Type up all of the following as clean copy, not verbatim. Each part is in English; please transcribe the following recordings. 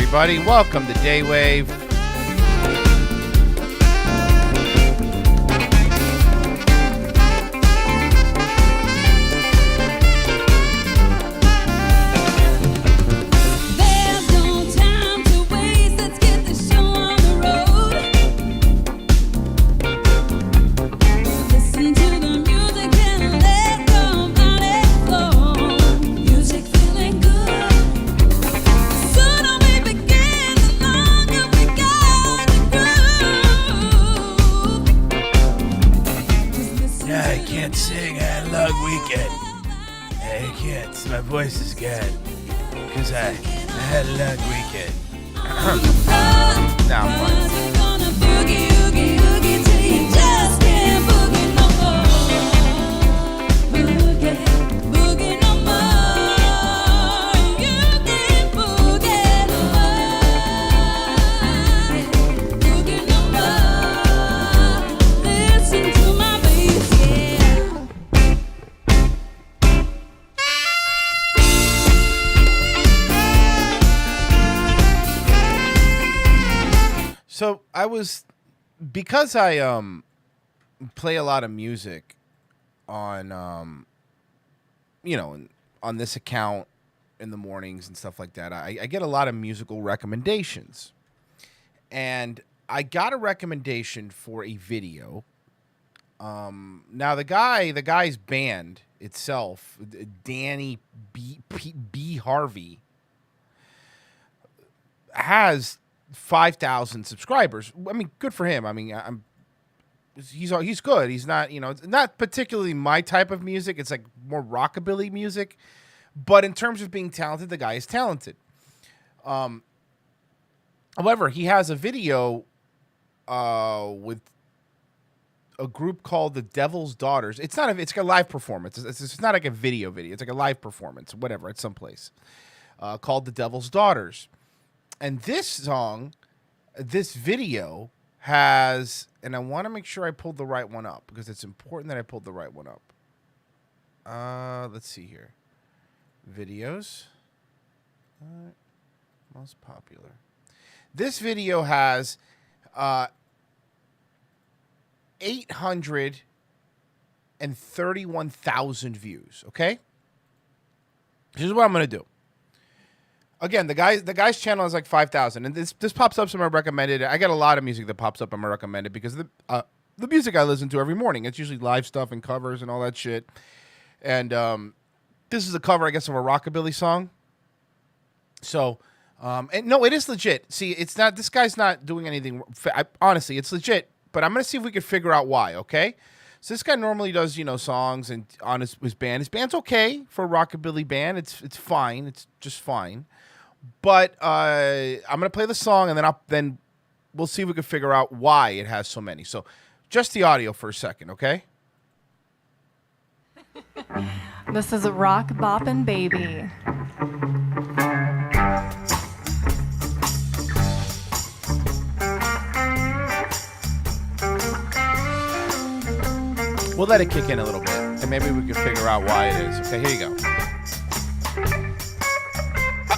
everybody. Welcome to Daywave. My voice is good because I had a long weekend. Now I'm fine. So because I play a lot of music on on this account in the mornings and stuff like that, I get a lot of musical recommendations. And I got a recommendation for a video. Now the guy's band itself, Danny B. Harvey, has 5,000 subscribers. I mean, good for him. I mean, he's good. He's not, it's not particularly my type of music. It's like more rockabilly music. But in terms of being talented, the guy is talented. However, he has a video with a group called the Devil's Daughters. It's like a live performance. It's not like a video. It's like a live performance, whatever, at some place called the Devil's Daughters. And this video has, and I want to make sure I pulled the right one up because it's important that I pulled the right one up. Let's see here. Videos. Most popular. This video has 831,000 views, okay? Here's what I'm going to do. Again, the guy's channel is like 5,000, and this pops up somewhere recommended. I get a lot of music that pops up on my recommended because the music I listen to every morning. It's usually live stuff and covers and all that shit. And this is a cover, I guess, of a rockabilly song. So, and no, it is legit. See, it's not. This guy's not doing anything. Honestly, it's legit. But I'm gonna see if we can figure out why. Okay. So this guy normally does, songs and on his band. His band's okay for a rockabilly band. It's fine. It's just fine. But I'm gonna play the song and then we'll see if we can figure out why it has so many. So just the audio for a second, okay? This is a rock boppin' baby. We'll let it kick in a little bit, and maybe we can figure out why it is. Okay, here you go.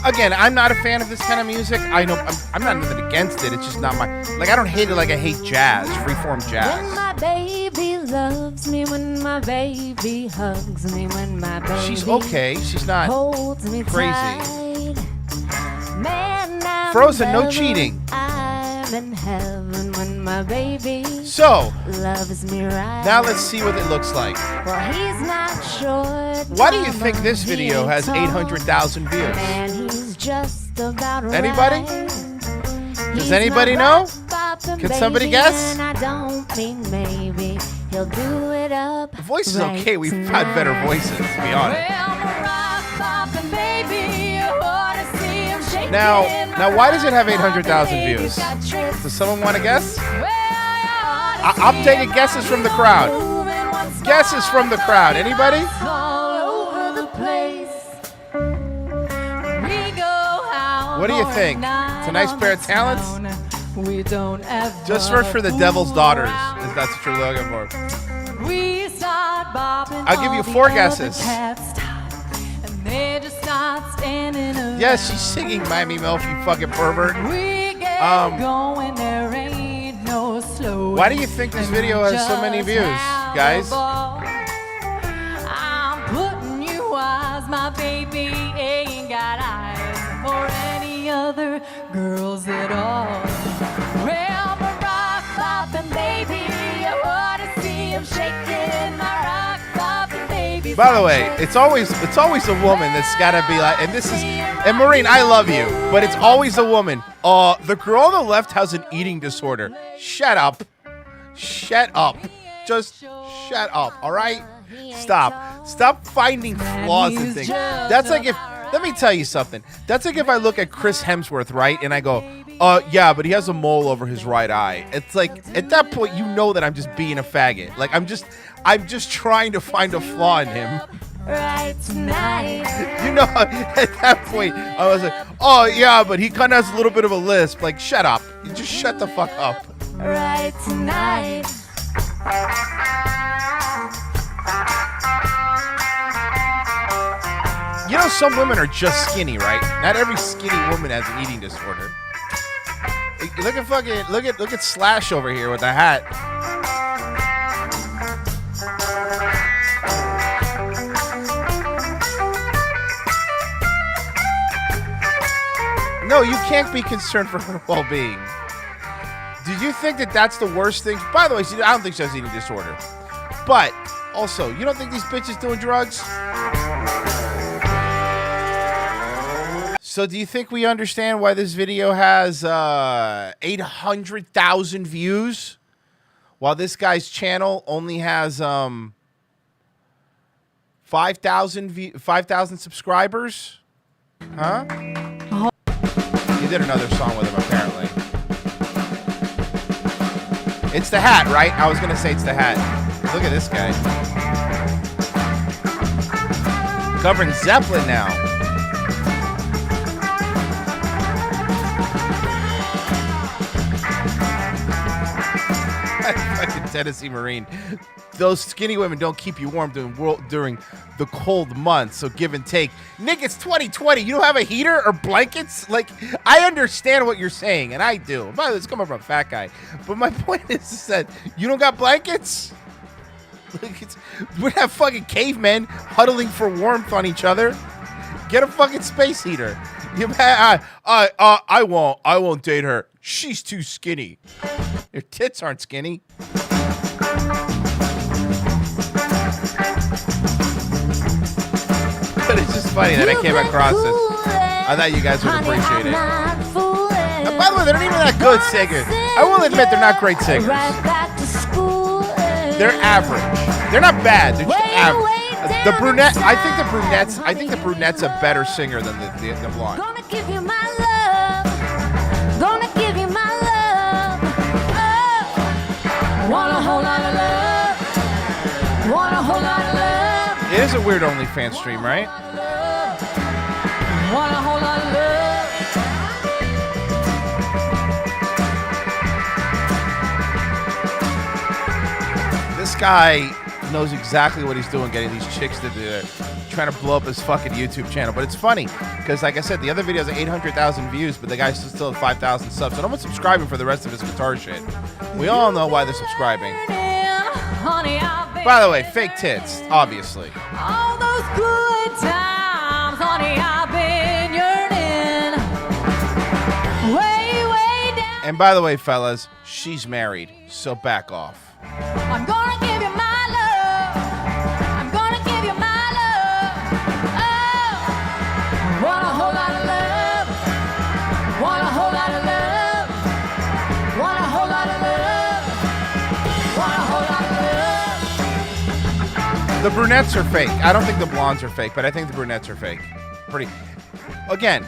Again, I'm not a fan of this kind of music. I know I'm not nothing against it. It's just not my, like, I don't hate it like I hate jazz, freeform jazz. When my baby loves me, when my baby hugs me, when my baby she's okay. She's not holds me crazy. Tight. Man, I'm Frozen, no heaven, cheating. I'm in heaven when my baby So, loves me right. now let's see what it looks like. Well, he's not short. Why do you think this video has 800,000 views? And he's just about Anybody? right. Does anybody know? Can somebody guess? And I don't mean maybe. He'll do it up. The voice is right okay. We've had better voices, to be honest. Now, why does it have 800,000 views? Does someone want to guess? I'm taking guesses from the crowd. Guesses from the crowd. Anybody? What do you think? It's a nice pair of talents? Just search for the Devil's Daughters, if that's what you're looking for. I'll give you 4 guesses. Yes, she's singing Miami Milf, you fucking pervert. Going, there ain't no slow. Why do you think this video has so many views, guys? I'm putting you as my baby, ain't got eyes for any other girls at all. Well, my rock poppin' baby, I wanna see him shaking my rock poppin' baby. By the way, it's always a woman that's gotta be like, and this is, and Maureen, I love you, but it's always a woman. The girl on the left has an eating disorder. Shut up. Shut up. Just shut up, all right? Stop finding flaws in things. That's like if, let me tell you something. That's like if I look at Chris Hemsworth, right, and I go, yeah, but he has a mole over his right eye. It's like, at that point, you know that I'm just being a faggot. Like, I'm just trying to find a flaw in him. Right tonight. You know, at that point, I was like, oh, yeah, but he kind of has a little bit of a lisp. Like, shut up. You just shut the fuck up. Right tonight. You know, some women are just skinny, right? Not every skinny woman has an eating disorder. Look at Slash over here with the hat. No, you can't be concerned for her well-being. Do you think that that's the worst thing? By the way, I don't think she has eating disorder. But also, you don't think these bitches doing drugs? So do you think we understand why this video has 800,000 views? While this guy's channel only has 5,000 subscribers? Huh? He did another song with him, apparently. It's the hat, right? I was going to say it's the hat. Look at this guy. Covering Zeppelin now. Fucking Tennessee Marine. Those skinny women don't keep you warm during the cold months, so give and take. Nick, it's 2020. You don't have a heater or blankets? Like, I understand what you're saying, and I do. By the way, it's coming from a fat guy. But my point is that you don't got blankets? Like, we have fucking cavemen huddling for warmth on each other. Get a fucking space heater. I won't date her. She's too skinny. Your tits aren't skinny. But it's just funny that I came across this. I thought you guys would appreciate it. And by the way, they're not even that good singers. I will admit they're not great singers. They're average. They're not bad. They're just average. The brunette, I think the brunette's a better singer than the blonde. Gonna give you my love. Gonna give you my love. Oh. Want a whole lot of love. Want a whole lot of love. It is a weird OnlyFans stream, right? Want a whole lot of love. This guy knows exactly what he's doing, getting these chicks to do it, trying to blow up his fucking YouTube channel. But it's funny because, like I said, the other video has 800,000 views, but the guy's still at 5,000 subs. So no one's subscribing for the rest of his guitar shit. We all know why they're subscribing. By the way, fake tits, obviously. All those good times, honey, I've been yearning. Way, way down. And by the way, fellas, she's married, so back off. I'm gonna give you my love. I'm gonna give you my love. Oh, want a whole lot of love. Want a whole lot of love. Want a whole lot of love. Want a whole lot of love. The brunettes are fake. I don't think the blondes are fake, but I think the brunettes are fake. Pretty. Again,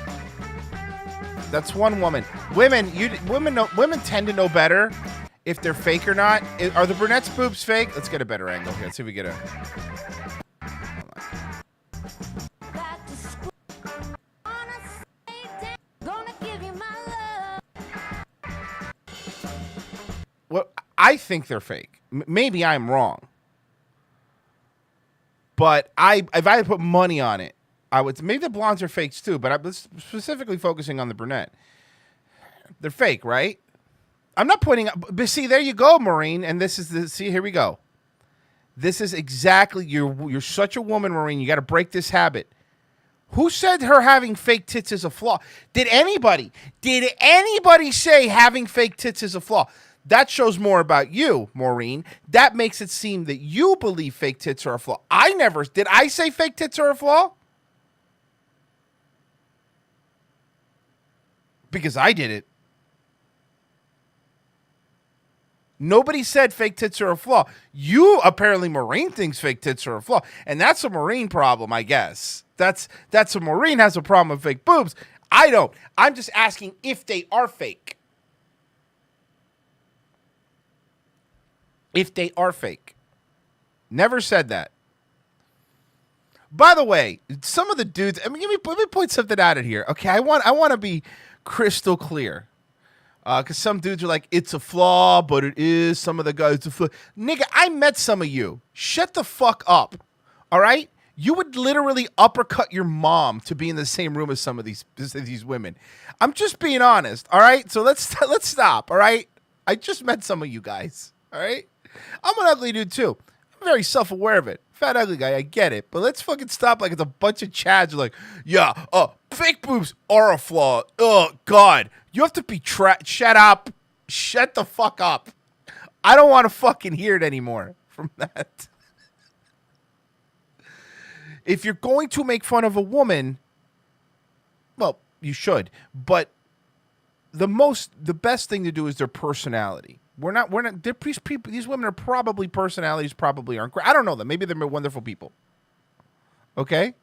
that's one woman. Women tend to know better if they're fake or not. Are the brunettes' boobs fake? Let's get a better angle here. Let's see if we get a. Well, I think they're fake. Maybe I'm wrong. But if I had to put money on it, I would maybe the blondes are fakes too, but I'm specifically focusing on the brunette. They're fake, right? I'm not pointing out, but see, there you go, Maureen. And this is see, here we go. This is exactly, you're such a woman, Maureen. You got to break this habit. Who said her having fake tits is a flaw? Did anybody say having fake tits is a flaw? That shows more about you, Maureen. That makes it seem that you believe fake tits are a flaw. Did I say fake tits are a flaw? Because I did it. Nobody said fake tits are a flaw. You, apparently Maureen thinks fake tits are a flaw. And that's a Maureen problem, I guess. That's a Maureen has a problem with fake boobs. I don't. I'm just asking if they are fake. If they are fake. Never said that. By the way, some of the dudes, let me point something out of here. Okay, I want to be crystal clear. Because some dudes are like, it's a flaw, but it is. Some of the guys, it's a flaw. Nigga, I met some of you. Shut the fuck up. All right? You would literally uppercut your mom to be in the same room as some of these women. I'm just being honest. All right? So let's stop. All right? I just met some of you guys. All right? I'm an ugly dude too. I'm very self-aware of it. Fat ugly guy, I get it. But let's fucking stop like it's a bunch of chads like, yeah, fake boobs are a flaw. Oh, God. You have to be shut up. Shut the fuck up. I don't want to fucking hear it anymore from that. If you're going to make fun of a woman, well, you should. But the best thing to do is their personality. These women are probably personalities, probably aren't great. I don't know them. Maybe they're wonderful people. Okay?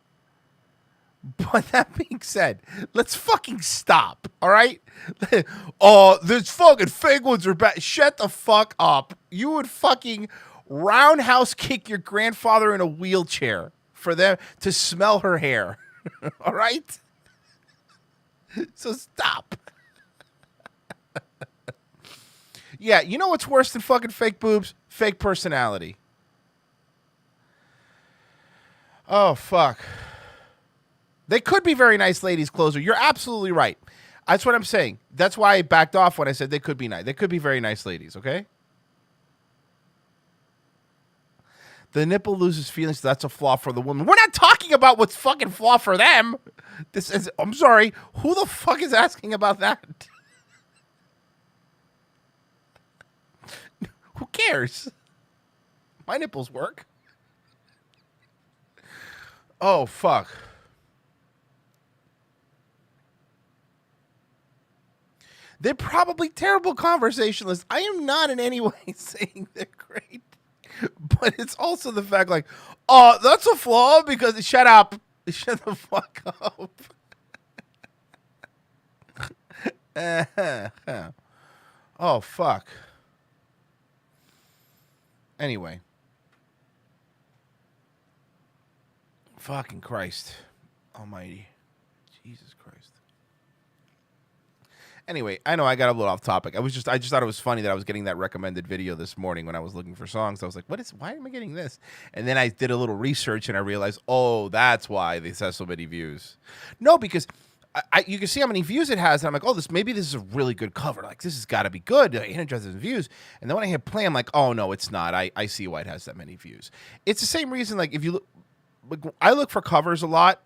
But that being said, let's fucking stop, all right? Oh, this fucking fake ones are bad. Shut the fuck up. You would fucking roundhouse kick your grandfather in a wheelchair for them to smell her hair, all right? So stop. Yeah, you know what's worse than fucking fake boobs? Fake personality. Oh, fuck. They could be very nice ladies, Closer. You're absolutely right. That's what I'm saying. That's why I backed off when I said they could be nice. They could be very nice ladies, okay? The nipple loses feelings. So that's a flaw for the woman. We're not talking about what's fucking flaw for them. I'm sorry. Who the fuck is asking about that? Who cares? My nipples work. Oh, fuck. They're probably terrible conversationalists. I am not in any way saying they're great. But it's also the fact like, oh, that's a flaw because shut up. Shut the fuck up. Oh, fuck. Anyway. Fucking Christ almighty. Jesus Christ. Anyway, I know I got a little off topic. I just thought it was funny that I was getting that recommended video this morning when I was looking for songs. I was like, why am I getting this? And then I did a little research and I realized, oh, that's why this has so many views. No, because you can see how many views it has, and I'm like, oh, maybe this is a really good cover. Like, this has got to be good. 800,000 views. And then when I hit play, I'm like, oh, no, it's not. I see why it has that many views. It's the same reason, like, if you look, I look for covers a lot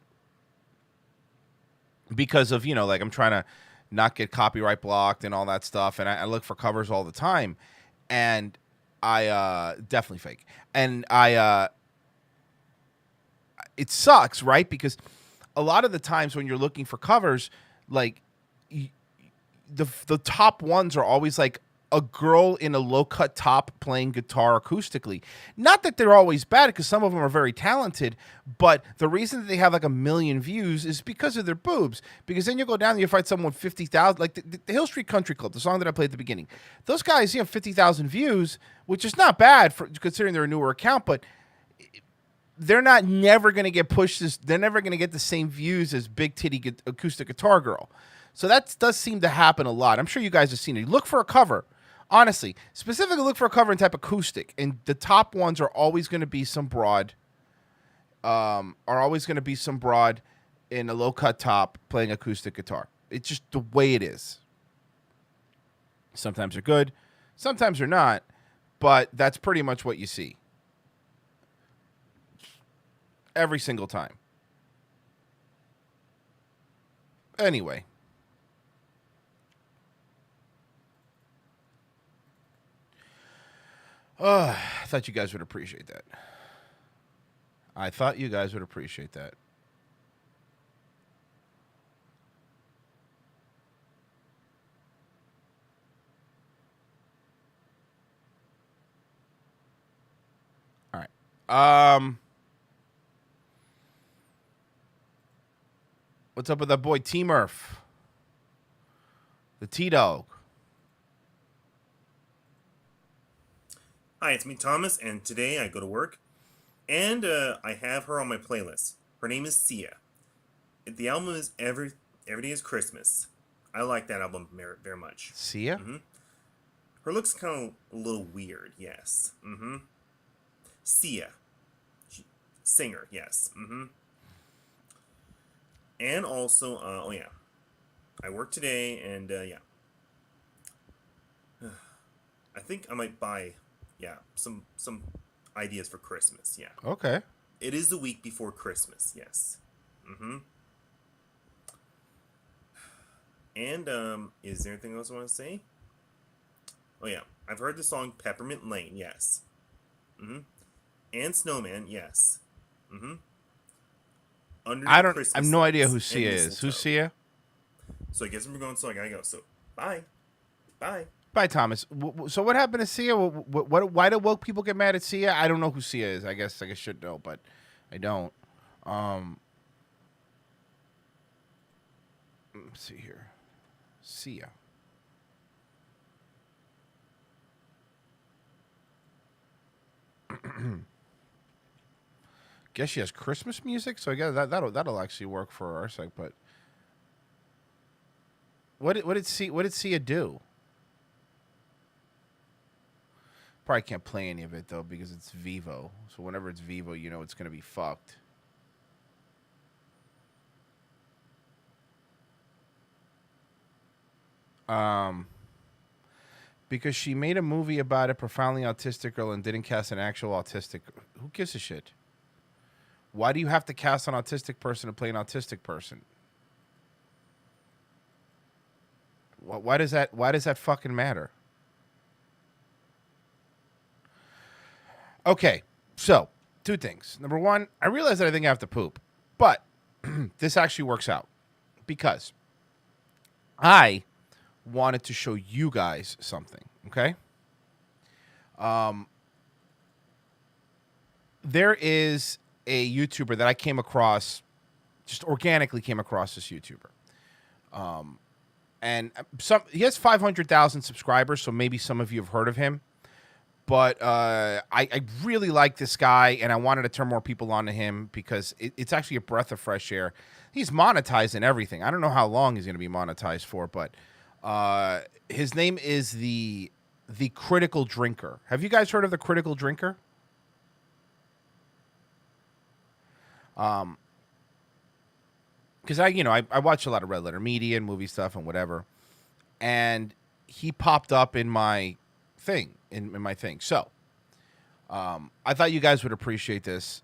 because of, like, I'm trying to not get copyright blocked and all that stuff, and I look for covers all the time, and I definitely fake. And it sucks, right? Because a lot of the times when you're looking for covers, like the top ones are always like a girl in a low-cut top playing guitar acoustically. Not that they're always bad, because some of them are very talented, but the reason that they have like 1 million views is because of their boobs. Because then you go down and you find someone with 50,000, like the Hill Street Country Club, the song that I played at the beginning. Those guys, 50,000 views, which is not bad for considering they're a newer account, but they're never going to get pushed. They're never going to get the same views as Big Titty Acoustic Guitar Girl. So that does seem to happen a lot. I'm sure you guys have seen it. Look for a cover. Honestly, specifically look for a cover in type acoustic, and the top ones are always going to be some broad. in a low-cut top playing acoustic guitar. It's just the way it is. Sometimes they're good, sometimes they're not, but that's pretty much what you see. Every single time. Anyway. I thought you guys would appreciate that. I thought you guys would appreciate that. All right. What's up with that boy T Murph? The T-Dog. Hi, it's me, Thomas, and today I go to work, and I have her on my playlist. Her name is Sia. The album is Every Day is Christmas. I like that album very much. Sia? Mm-hmm. Her looks kind of a little weird, yes. Mm-hmm. Sia. Singer, yes. Mm-hmm. And also, I work today, and I think I might buy, some ideas for Christmas, yeah. Okay. It is the week before Christmas, yes. Mm-hmm. And, is there anything else I want to say? Oh, yeah. I've heard the song Peppermint Lane, yes. Mm-hmm. And Snowman, yes. Mm-hmm. I have no idea who Sia is. Who's Sia? So I guess we're going, so I gotta go. So, bye. Bye. Bye, Thomas. So what happened to Sia? Why do woke people get mad at Sia? I don't know who Sia is. I guess I should know, but I don't. Let's see here. Sia. Guess she has Christmas music, so I guess that'll actually work for our site. But what did Sia do? Probably can't play any of it though because it's Vivo. So whenever it's Vivo, you know it's gonna be fucked. Because she made a movie about a profoundly autistic girl and didn't cast an actual autistic. Who gives a shit? Why do you have to cast an autistic person to play an autistic person? Why does that fucking matter? Okay, so 2 things. Number 1, I realize that I think I have to poop, but this actually works out because I wanted to show you guys something. Okay. There is a YouTuber that I came across, just organically came across this YouTuber. And he has 500,000 subscribers, so maybe some of you have heard of him. But I really like this guy, and I wanted to turn more people on to him because it's actually a breath of fresh air. He's monetized and everything. I don't know how long he's going to be monetized for, but his name is the Critical Drinker. Have you guys heard of the Critical Drinker? Because I watch a lot of Red Letter Media and movie stuff and whatever, and he popped up in my thing, in my thing. So, I thought you guys would appreciate this.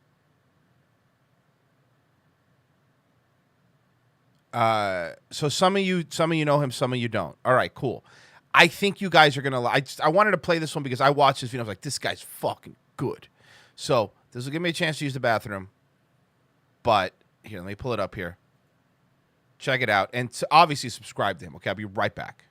So some of you know him, some of you don't. All right, cool. I think you guys are gonna. I wanted to play this one because I watched this video. I was like, this guy's fucking good. So this will give me a chance to use the bathroom. But here, let me pull it up here. Check it out, and obviously subscribe to him. Okay, I'll be right back.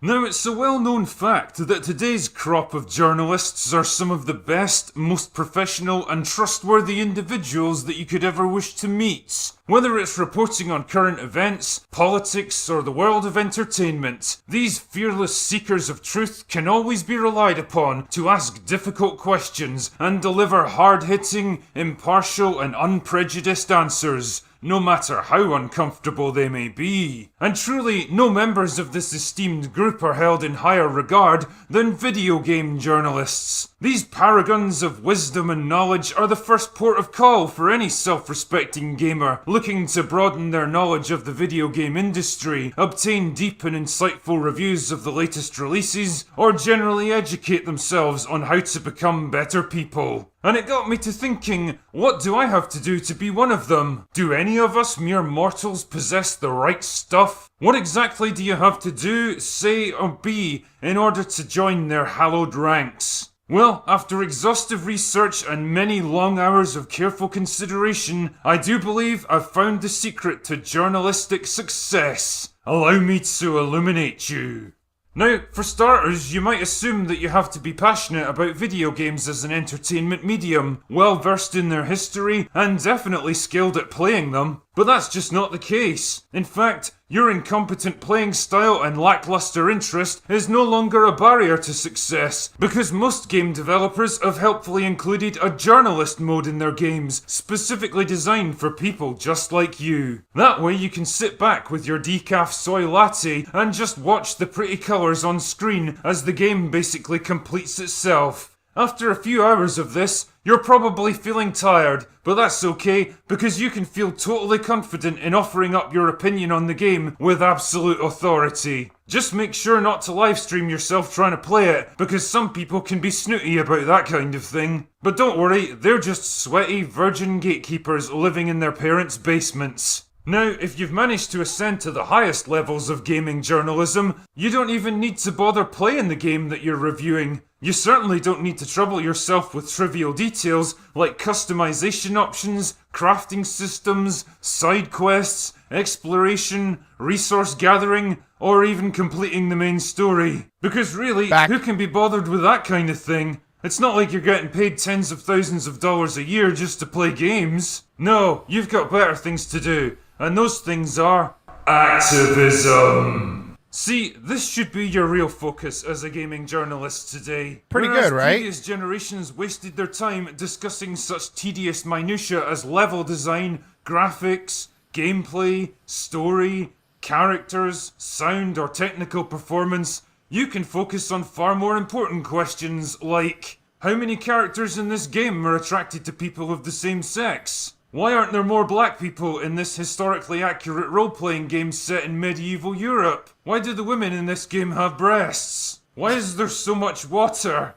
Now, it's a well-known fact that today's crop of journalists are some of the best, most professional and trustworthy individuals that you could ever wish to meet. Whether it's reporting on current events, politics, or the world of entertainment, these fearless seekers of truth can always be relied upon to ask difficult questions and deliver hard-hitting, impartial, and unprejudiced answers. no matter how uncomfortable they may be. And truly, no members of this esteemed group are held in higher regard than video game journalists. These paragons of wisdom and knowledge are the first port of call for any self-respecting gamer looking to broaden their knowledge of the video game industry, obtain deep and insightful reviews of the latest releases, or generally educate themselves on how to become better people. And it got me to thinking, what do I have to do to be one of them? Do any of us mere mortals possess the right stuff? What exactly do you have to do, say, or be in order to join their hallowed ranks? Well, after exhaustive research and many long hours of careful consideration, I do believe I've found the secret to journalistic success. Allow me to illuminate you. Now, for starters, you might assume that you have to be passionate about video games as an entertainment medium, well versed in their history, and definitely skilled at playing them. But that's just not the case. In fact, your incompetent playing style and lackluster interest is no longer a barrier to success, because most game developers have helpfully included a journalist mode in their games, specifically designed for people just like you. That way you can sit back with your decaf soy latte and just watch the pretty colours on screen as the game basically completes itself. After a few hours of this, you're probably feeling tired, but that's okay, because you can feel totally confident in offering up your opinion on the game with absolute authority. Just make sure not to livestream yourself trying to play it, because some people can be snooty about that kind of thing. But don't worry, they're just sweaty virgin gatekeepers living in their parents' basements. Now, if you've managed to ascend to the highest levels of gaming journalism, you don't even need to bother playing the game that you're reviewing. You certainly don't need to trouble yourself with trivial details like customization options, crafting systems, side quests, exploration, resource gathering, or even completing the main story. Because really, who can be bothered with that kind of thing? It's not like you're getting paid tens of thousands of dollars a year just to play games. No, you've got better things to do, and those things are activism. See, this should be your real focus as a gaming journalist today. Pretty good, right? Previous generations wasted their time discussing such tedious minutiae as level design, graphics, gameplay, story, characters, sound, or technical performance. You can focus on far more important questions like, how many characters in this game are attracted to people of the same sex? Why aren't there more black people in this historically accurate role-playing game set in medieval Europe? Why do the women in this game have breasts? Why is there so much water?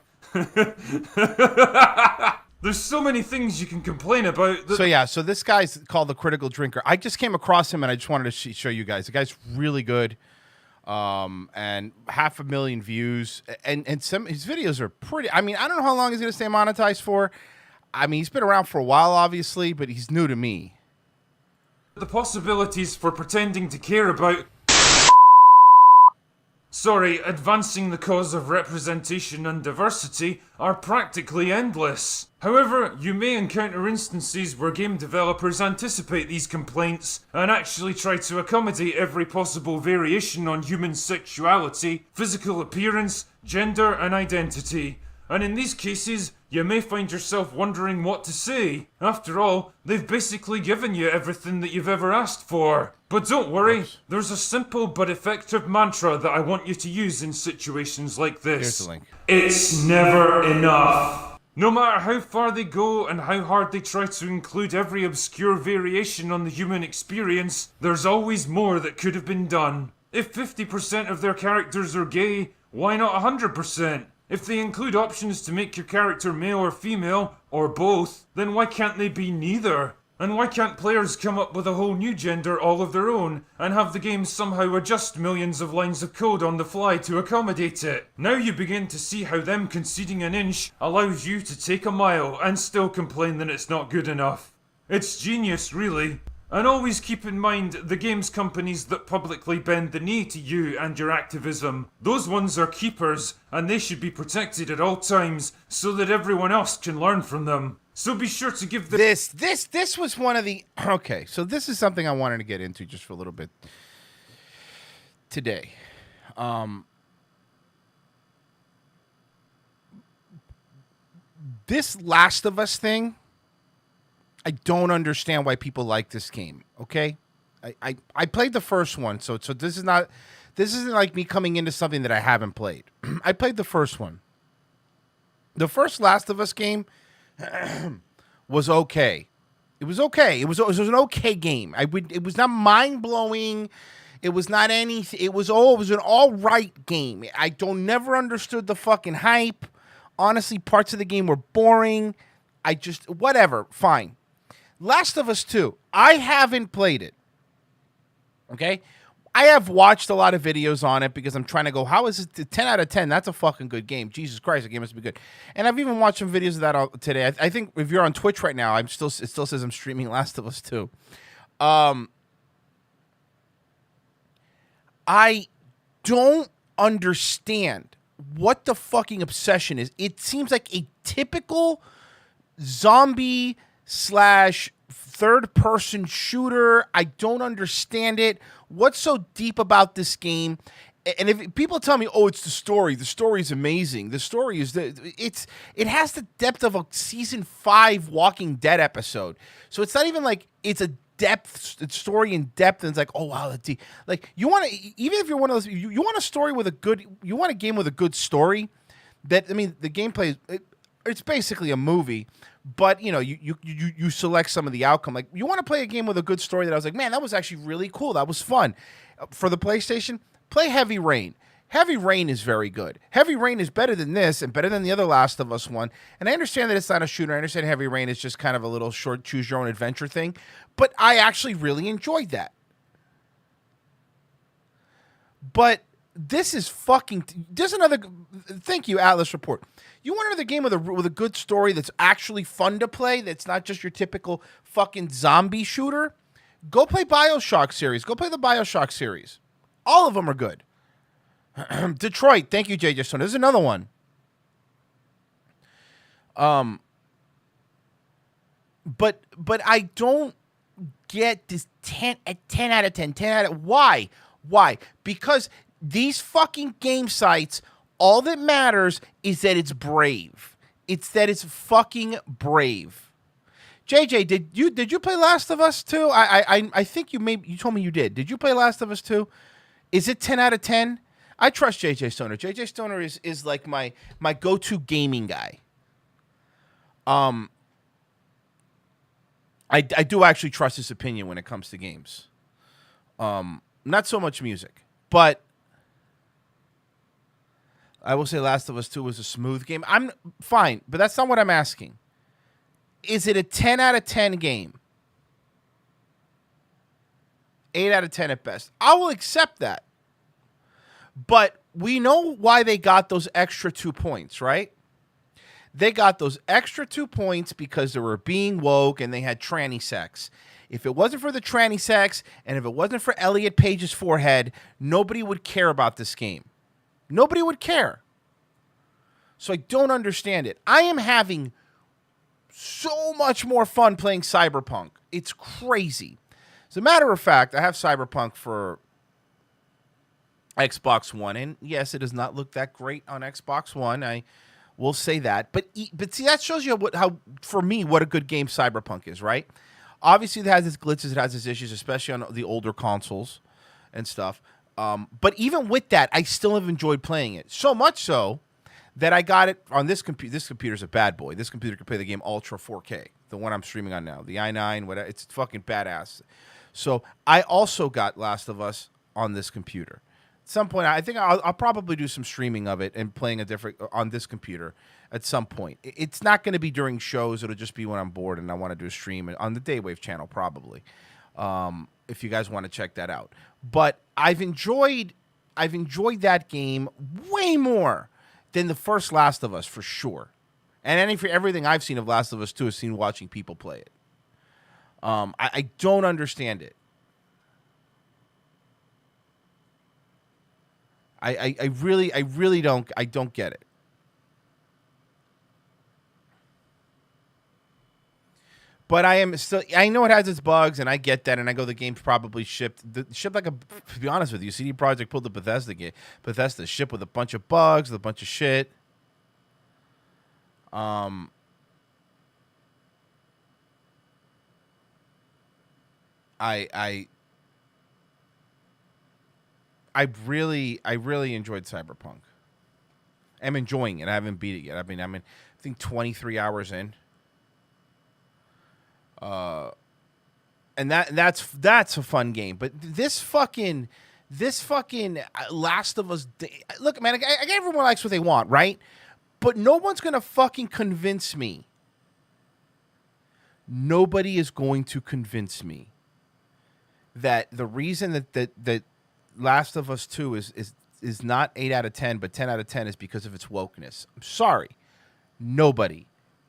There's so many things you can complain about. So this guy's called The Critical Drinker. I just came across him and I just wanted to show you guys. The guy's really good. And 500,000 views, and some his videos are pretty. I mean, I don't know how long he's gonna stay monetized for. I mean, he's been around for a while, obviously, but he's new to me. The possibilities for pretending to care about advancing the cause of representation and diversity are practically endless. However, you may encounter instances where game developers anticipate these complaints and actually try to accommodate every possible variation on human sexuality, physical appearance, gender, and identity. And in these cases, you may find yourself wondering what to say. After all, they've basically given you everything that you've ever asked for. But don't worry, there's a simple but effective mantra that I want you to use in situations like this. Here's the link. It's never enough. No matter how far they go and how hard they try to include every obscure variation on the human experience, there's always more that could have been done. If 50% of their characters are gay, why not 100%? If they include options to make your character male or female, or both, then why can't they be neither? And why can't players come up with a whole new gender all of their own, and have the game somehow adjust millions of lines of code on the fly to accommodate it? Now you begin to see how them conceding an inch allows you to take a mile and still complain that it's not good enough. It's genius, really. And always keep in mind the games companies that publicly bend the knee to you and your activism. Those ones are keepers, and they should be protected at all times so that everyone else can learn from them. So be sure to give This was one of the... Okay, so this is something I wanted to get into just for a little bit today. This Last of Us thing, I don't understand why people like this game. Okay, I played the first one, so this isn't like me coming into something that I haven't played. I played the first one. The first Last of Us game was okay. It was okay. It was an okay game. It was not mind blowing. It was not anything. It was an all right game. I never understood the fucking hype. Honestly, parts of the game were boring. Whatever. Fine. Last of Us 2. I haven't played it. Okay? I have watched a lot of videos on it because I'm trying to go, how is it 10 out of 10? That's a fucking good game. Jesus Christ, the game must be good. And I've even watched some videos of that today. I think if you're on Twitch right now, it still says I'm streaming Last of Us 2. I don't understand what the fucking obsession is. It seems like a typical zombie / third-person shooter. I don't understand it. What's so deep about this game? And if people tell me, "Oh, it's the story. The story is amazing. The story is it has the depth of a season 5 Walking Dead episode." So it's not even like it's a story in depth, and it's like, "Oh wow, that's deep." Like you want to, even if you're one of those, you want a story with you want a game with a good story. The gameplay it's basically a movie. But, you select some of the outcome. Like, you want to play a game with a good story that I was like, man, that was actually really cool. That was fun. For the PlayStation, play Heavy Rain. Heavy Rain is very good. Heavy Rain is better than this and better than the other Last of Us one. And I understand that it's not a shooter. I understand Heavy Rain is just kind of a little short choose-your-own-adventure thing. But I actually really enjoyed that. But this is fucking... There's another... Thank you, Atlas Report. You want another game with a good story that's actually fun to play, that's not just your typical fucking zombie shooter? Go play BioShock series. Go play the BioShock series. All of them are good. Detroit. Thank you, JJ Stone. There's another one. But I don't get this 10 out of 10. Why? Why? Because these fucking game sites, all that matters is that it's brave. It's that it's fucking brave. JJ, did you play Last of Us 2? I think you told me you did. Did you play Last of Us 2? Is it 10 out of 10? I trust JJ Stoner. JJ Stoner is like my go-to gaming guy. I do actually trust his opinion when it comes to games. Not so much music, but I will say Last of Us 2 was a smooth game. I'm fine, but that's not what I'm asking. Is it a 10 out of 10 game? 8 out of 10 at best. I will accept that. But we know why they got those extra 2 points, right? They got those extra 2 points because they were being woke and they had tranny sex. If it wasn't for the tranny sex and if it wasn't for Elliot Page's forehead, nobody would care about this game. Nobody would care. So I don't understand it. I am having so much more fun playing Cyberpunk. It's crazy. As a matter of fact, I have Cyberpunk for Xbox One, and yes, it does not look that great on Xbox One. I will say that. But see, that shows you how for me what a good game Cyberpunk is, right? Obviously, it has its glitches, it has its issues, especially on the older consoles and stuff. But even with that, I still have enjoyed playing it. So much so that I got it on this computer. This computer's a bad boy. This computer can play the game Ultra 4K, the one I'm streaming on now, the i9, whatever. It's fucking badass. So I also got Last of Us on this computer. At some point, I think I'll probably do some streaming of it and playing on this computer at some point. It's not going to be during shows. It'll just be when I'm bored and I want to do a stream on the Daywave channel, probably. If you guys want to check that out. But I've enjoyed that game way more than the first Last of Us, for sure. And for everything I've seen of Last of Us 2 is seen watching people play it. I don't understand it. I really don't get it. But I know it has its bugs, and I get that, and I go, the game's probably shipped like to be honest with you, CD Projekt pulled the Bethesda ship with a bunch of bugs, with a bunch of shit. I really enjoyed Cyberpunk. I'm enjoying it. I haven't beat it yet. I think 23 hours in. And that's a fun game. But this fucking Last of Us. Look, man, everyone likes what they want, right? But no one's gonna fucking convince me. Nobody is going to convince me that the reason that Last of Us 2 is not 8 out of 10, but 10 out of 10 is because of its wokeness. I'm sorry. Nobody.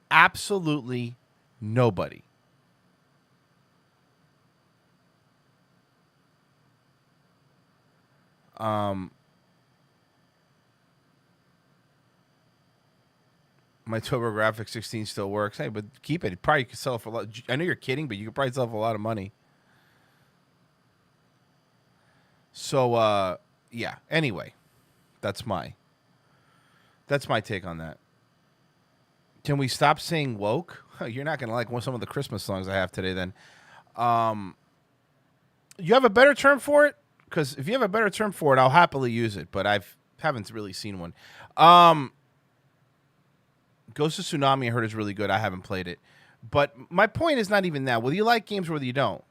Absolutely nobody. My TurboGrafx 16 still works. Hey, but keep it. Probably could sell it for a lot. I know you're kidding, but you could probably sell it for a lot of money. So, yeah. Anyway, that's my take on that. Can we stop saying woke? You're not gonna like some of the Christmas songs I have today. Then, you have a better term for it? Because if you have a better term for it, I'll happily use it. But haven't really seen one. Ghost of Tsunami, I heard, is really good. I haven't played it. But my point is not even that. Whether you like games or whether you don't.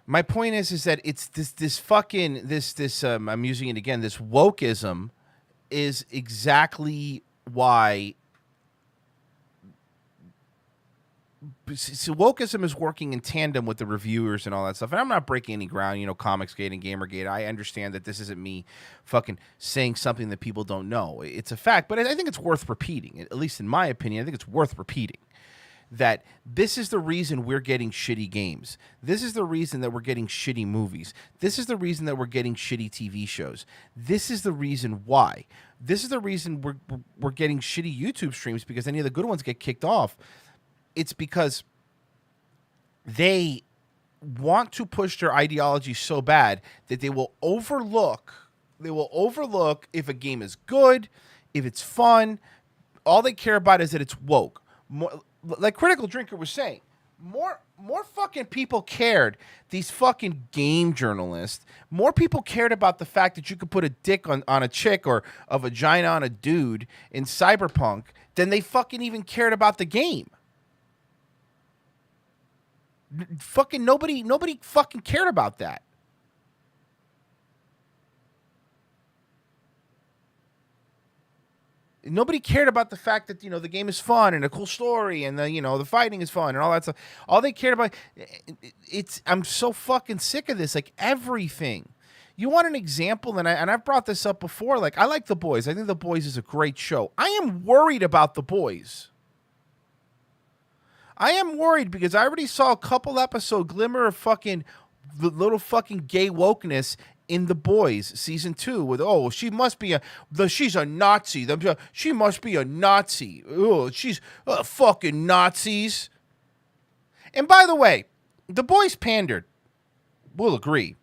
My point is that it's I'm using it again, this wokeism is exactly why. So wokeism is working in tandem with the reviewers and all that stuff. And I'm not breaking any ground, Comicsgate and Gamergate. I understand that this isn't me fucking saying something that people don't know. It's a fact, but I think it's worth repeating. At least in my opinion, I think it's worth repeating that this is the reason we're getting shitty games. This is the reason that we're getting shitty movies. This is the reason that we're getting shitty TV shows. This is the reason why. This is the reason we're getting shitty YouTube streams, because any of the good ones get kicked off. It's because they want to push their ideology so bad that they will overlook if a game is good, if it's fun. All they care about is that it's woke. More, like Critical Drinker was saying, more fucking people cared, these fucking game journalists, more people cared about the fact that you could put a dick on a chick or a vagina on a dude in Cyberpunk than they fucking even cared about the game. Fucking nobody fucking cared about that. Nobody cared about the fact that, the game is fun and a cool story and the fighting is fun and all that stuff. All they cared about, I'm so fucking sick of this. Like, everything. You want an example? And I've brought this up before. Like, I like The Boys. I think The Boys is a great show. I am worried about The Boys. I am worried because I already saw a couple episode glimmer of fucking the little fucking gay wokeness in The Boys season 2 with, she must be she's a Nazi. She must be a Nazi. Oh, she's fucking Nazis. And by the way, The Boys pandered. We'll agree.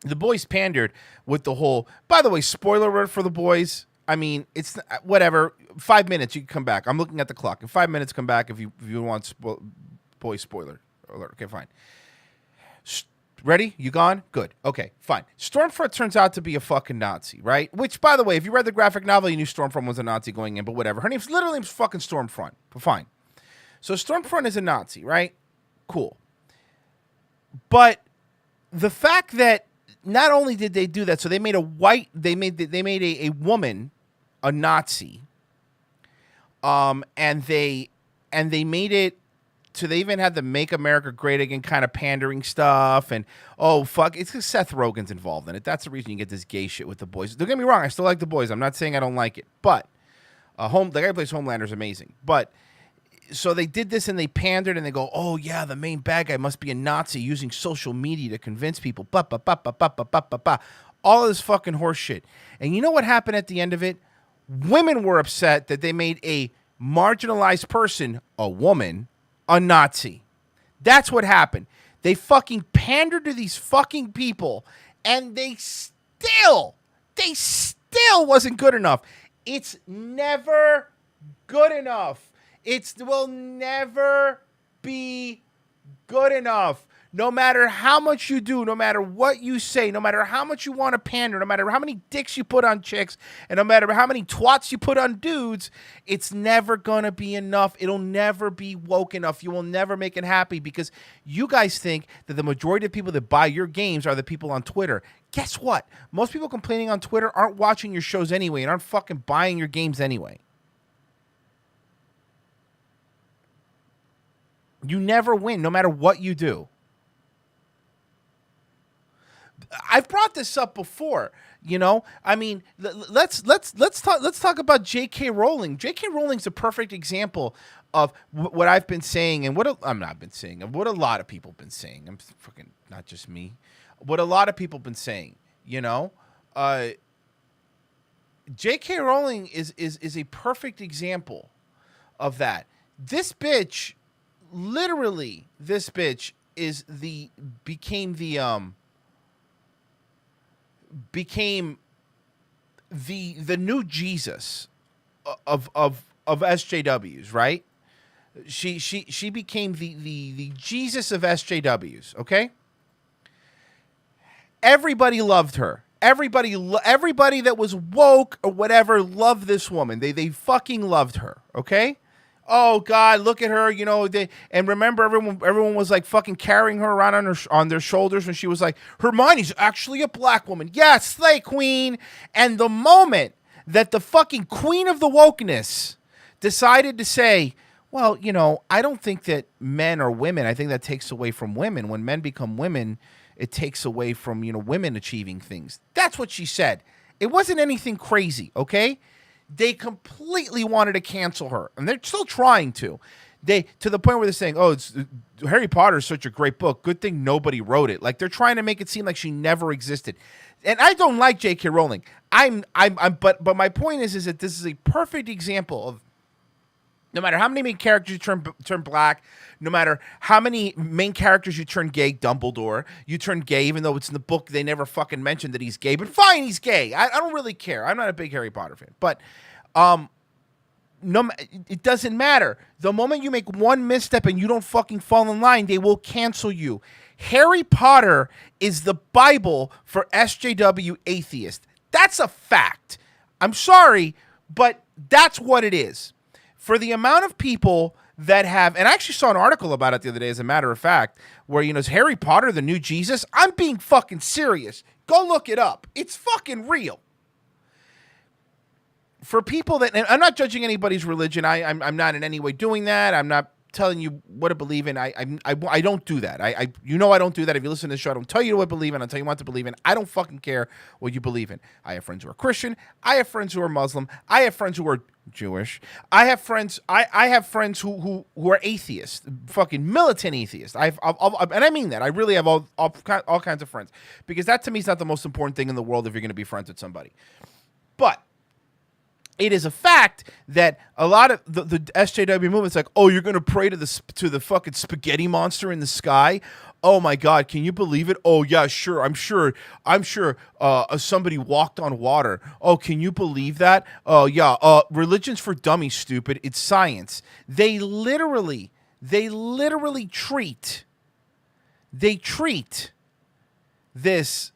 The Boys pandered with the whole, by the way, spoiler alert for The Boys. I mean, it's whatever. 5 minutes, you can come back. I'm looking at the clock. In 5 minutes, come back if you want Boys spoiler alert. Okay, fine. Ready? You gone? Good. Okay, fine. Stormfront turns out to be a fucking Nazi, right? Which, by the way, if you read the graphic novel, you knew Stormfront was a Nazi going in, but whatever. Her name's fucking Stormfront. But fine. So Stormfront is a Nazi, right? Cool. But the fact that not only did they do that, so they made a woman a Nazi, and they made it. So they even had the Make America Great Again kind of pandering stuff, and it's because Seth Rogen's involved in it. That's the reason you get this gay shit with The Boys. Don't get me wrong, I still like The Boys. I'm not saying I don't like it, but the guy who plays Homelander is amazing. But so they did this and they pandered and they go, oh yeah, the main bad guy must be a Nazi using social media to convince people. All of this fucking horse shit. And you know what happened at the end of it? Women were upset that they made a marginalized person, a woman, a Nazi. That's what happened. They fucking pandered to these fucking people, and they still wasn't good enough. It's never good enough. It will never be good enough. No matter how much you do, no matter what you say, no matter how much you want to pander, no matter how many dicks you put on chicks, and no matter how many twats you put on dudes, it's never going to be enough. It'll never be woke enough. You will never make it happy because you guys think that the majority of people that buy your games are the people on Twitter. Guess what? Most people complaining on Twitter aren't watching your shows anyway and aren't fucking buying your games anyway. You never win, no matter what you do. I've brought this up before, you know. I mean, let's talk about J.K. Rowling. J.K. Rowling's a perfect example of what I've been saying and what a lot of people have been saying. I'm fucking not just me. What a lot of people have been saying, you know. J.K. Rowling is a perfect example of that. This bitch, literally, became the new Jesus of SJWs, right? She became the Jesus of SJWs, okay? Everybody loved her. Everybody that was woke or whatever loved this woman. They fucking loved her, okay? Oh God, look at her, you know. And remember, everyone was like fucking carrying her around on their shoulders when she was like, Hermione's actually a black woman. Yes, slay queen. And the moment that the fucking queen of the wokeness decided to say, well, you know, I don't think that men are women. I think that takes away from women. When men become women, it takes away from, you know, women achieving things. That's what she said. It wasn't anything crazy, okay? They completely wanted to cancel her, and they're still trying to. To the point where they're saying, "Oh, it's Harry Potter is such a great book. Good thing nobody wrote it." Like they're trying to make it seem like she never existed. And I don't like J.K. Rowling. But my point is that this is a perfect example of no matter how many main characters you turn black, no matter how many main characters you turn gay, Dumbledore, you turn gay, even though it's in the book, they never fucking mentioned that he's gay, but fine, he's gay. I don't really care. I'm not a big Harry Potter fan, but it doesn't matter. The moment you make one misstep and you don't fucking fall in line, they will cancel you. Harry Potter is the Bible for SJW atheists. That's a fact. I'm sorry, but that's what it is. For the amount of people that have, and I actually saw an article about it the other day, as a matter of fact, where, you know, is Harry Potter the new Jesus? I'm being fucking serious. Go look it up. It's fucking real. For people that, and I'm not judging anybody's religion. I'm not in any way doing that. I'm not telling you what to believe in. I don't do that. You know I don't do that. If you listen to this show, I don't tell you what to believe in. I tell you what to believe in. I don't fucking care what you believe in. I have friends who are Christian. I have friends who are Muslim. I have friends who are Jewish. I have friends. I have friends who are atheists, fucking militant atheists. And I mean that. I really have all kinds of friends, because that to me is not the most important thing in the world if you're going to be friends with somebody. But it is a fact that a lot of the SJW movement's like, oh, you're going to pray to the fucking spaghetti monster in the sky. Oh my God, can you believe it? Oh yeah, sure. I'm sure. Somebody walked on water. Oh, can you believe that? Oh yeah. Religion's for dummies, stupid. It's science. They literally treat this.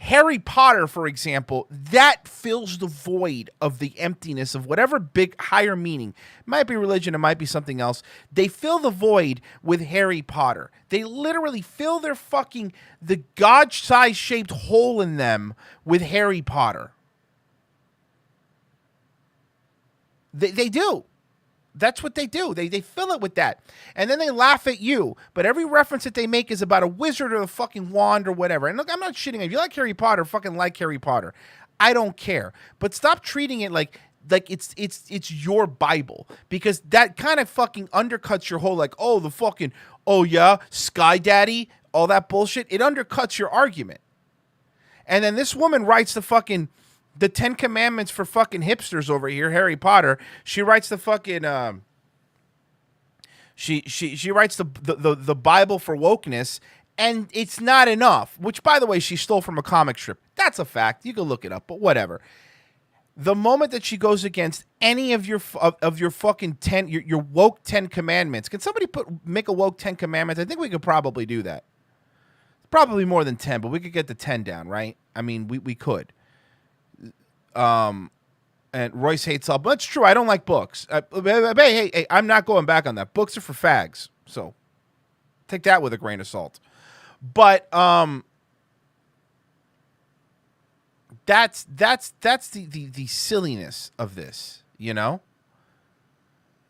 Harry Potter, for example, that fills the void of the emptiness of whatever big higher meaning. It might be religion, it might be something else. They fill the void with Harry Potter. They literally fill the God-sized shaped hole in them with Harry Potter. They do. That's what they do. They fill it with that. And then they laugh at you. But every reference that they make is about a wizard or a fucking wand or whatever. And look, I'm not shitting. If you like Harry Potter, fucking like Harry Potter. I don't care. But stop treating it like it's your Bible. Because that kind of fucking undercuts your whole oh yeah, Sky Daddy, all that bullshit. It undercuts your argument. And then this woman writes the 10 Commandments for fucking hipsters over here, Harry Potter. She writes the fucking she writes the Bible for wokeness, and it's not enough. Which, by the way, she stole from a comic strip. That's a fact. You can look it up, but whatever. The moment that she goes against any of your fucking 10 your woke 10 commandments. Can somebody make a woke 10 commandments? I think we could probably do that. Probably more than 10, but we could get the 10 down, right? I mean, we could. And Royce hates all. But it's true. I don't like books. Hey, I'm not going back on that. Books are for fags. So take that with a grain of salt. But that's the silliness of this, you know?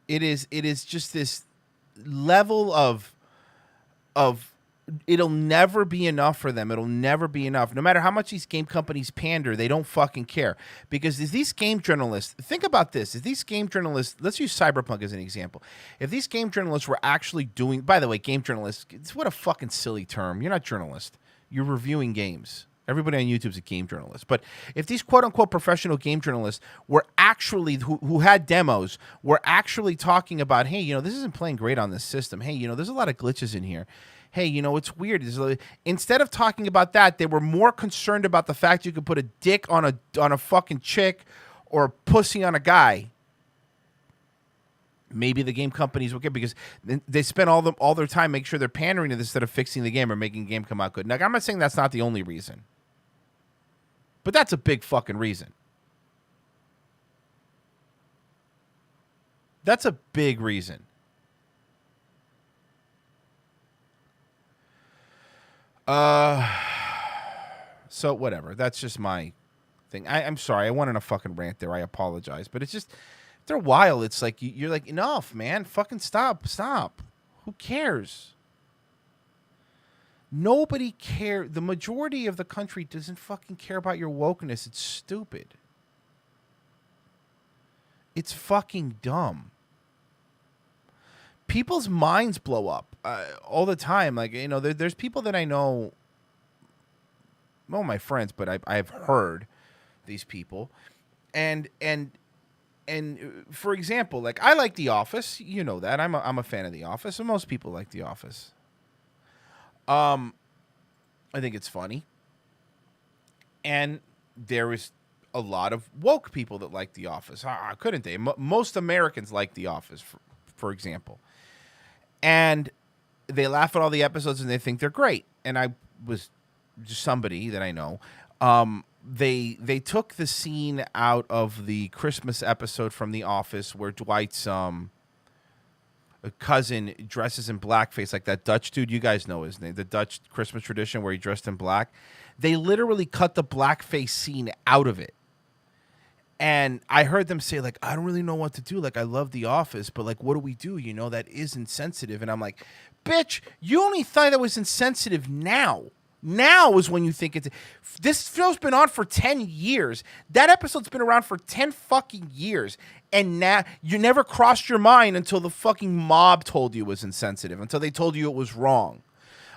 It is just this level of it'll never be enough for them. It'll never be enough. No matter how much these game companies pander, they don't fucking care. Because if these game journalists, think about this. If these game journalists, let's use Cyberpunk as an example. If these game journalists were actually doing, by the way, game journalists, what a fucking silly term. You're not journalist. You're reviewing games. Everybody on YouTube is a game journalist. But if these quote-unquote professional game journalists were actually, who had demos, were actually talking about, hey, you know, this isn't playing great on this system. Hey, you know, there's a lot of glitches in here. Hey, you know, it's weird. Instead of talking about that, they were more concerned about the fact you could put a dick on a fucking chick or a pussy on a guy. Maybe the game companies will get, because they spend all their time making sure they're pandering to this instead of fixing the game or making the game come out good. Now, I'm not saying that's not the only reason, but that's a big fucking reason. That's a big reason. So whatever. That's just my thing. I'm sorry. I went on a fucking rant there. I apologize. But it's just, after a while, it's like, you're like, enough, man. Fucking stop. Who cares? Nobody cares. The majority of the country doesn't fucking care about your wokeness. It's stupid. It's fucking dumb. People's minds blow up all the time. Like, you know, there's people that I know, well, my friends, but I've heard these people, and for example, like, I like The Office. You know that I'm a fan of The Office, and most people like The Office. I think it's funny, and there is a lot of woke people that like The Office. Couldn't they? Most Americans like The Office, for example. And they laugh at all the episodes and they think they're great. And I was just somebody that I know. They took the scene out of the Christmas episode from The Office where Dwight's cousin dresses in blackface, like that Dutch dude. You guys know his name, the Dutch Christmas tradition where he dressed in black. They literally cut the blackface scene out of it. And I heard them say, like, I don't really know what to do. Like, I love The Office, but, like, what do we do? You know, that is insensitive. And I'm like, bitch, you only thought that was insensitive now. Now is when you think it's... This show's been on for 10 years. That episode's been around for 10 fucking years. And now you never crossed your mind until the fucking mob told you it was insensitive, until they told you it was wrong.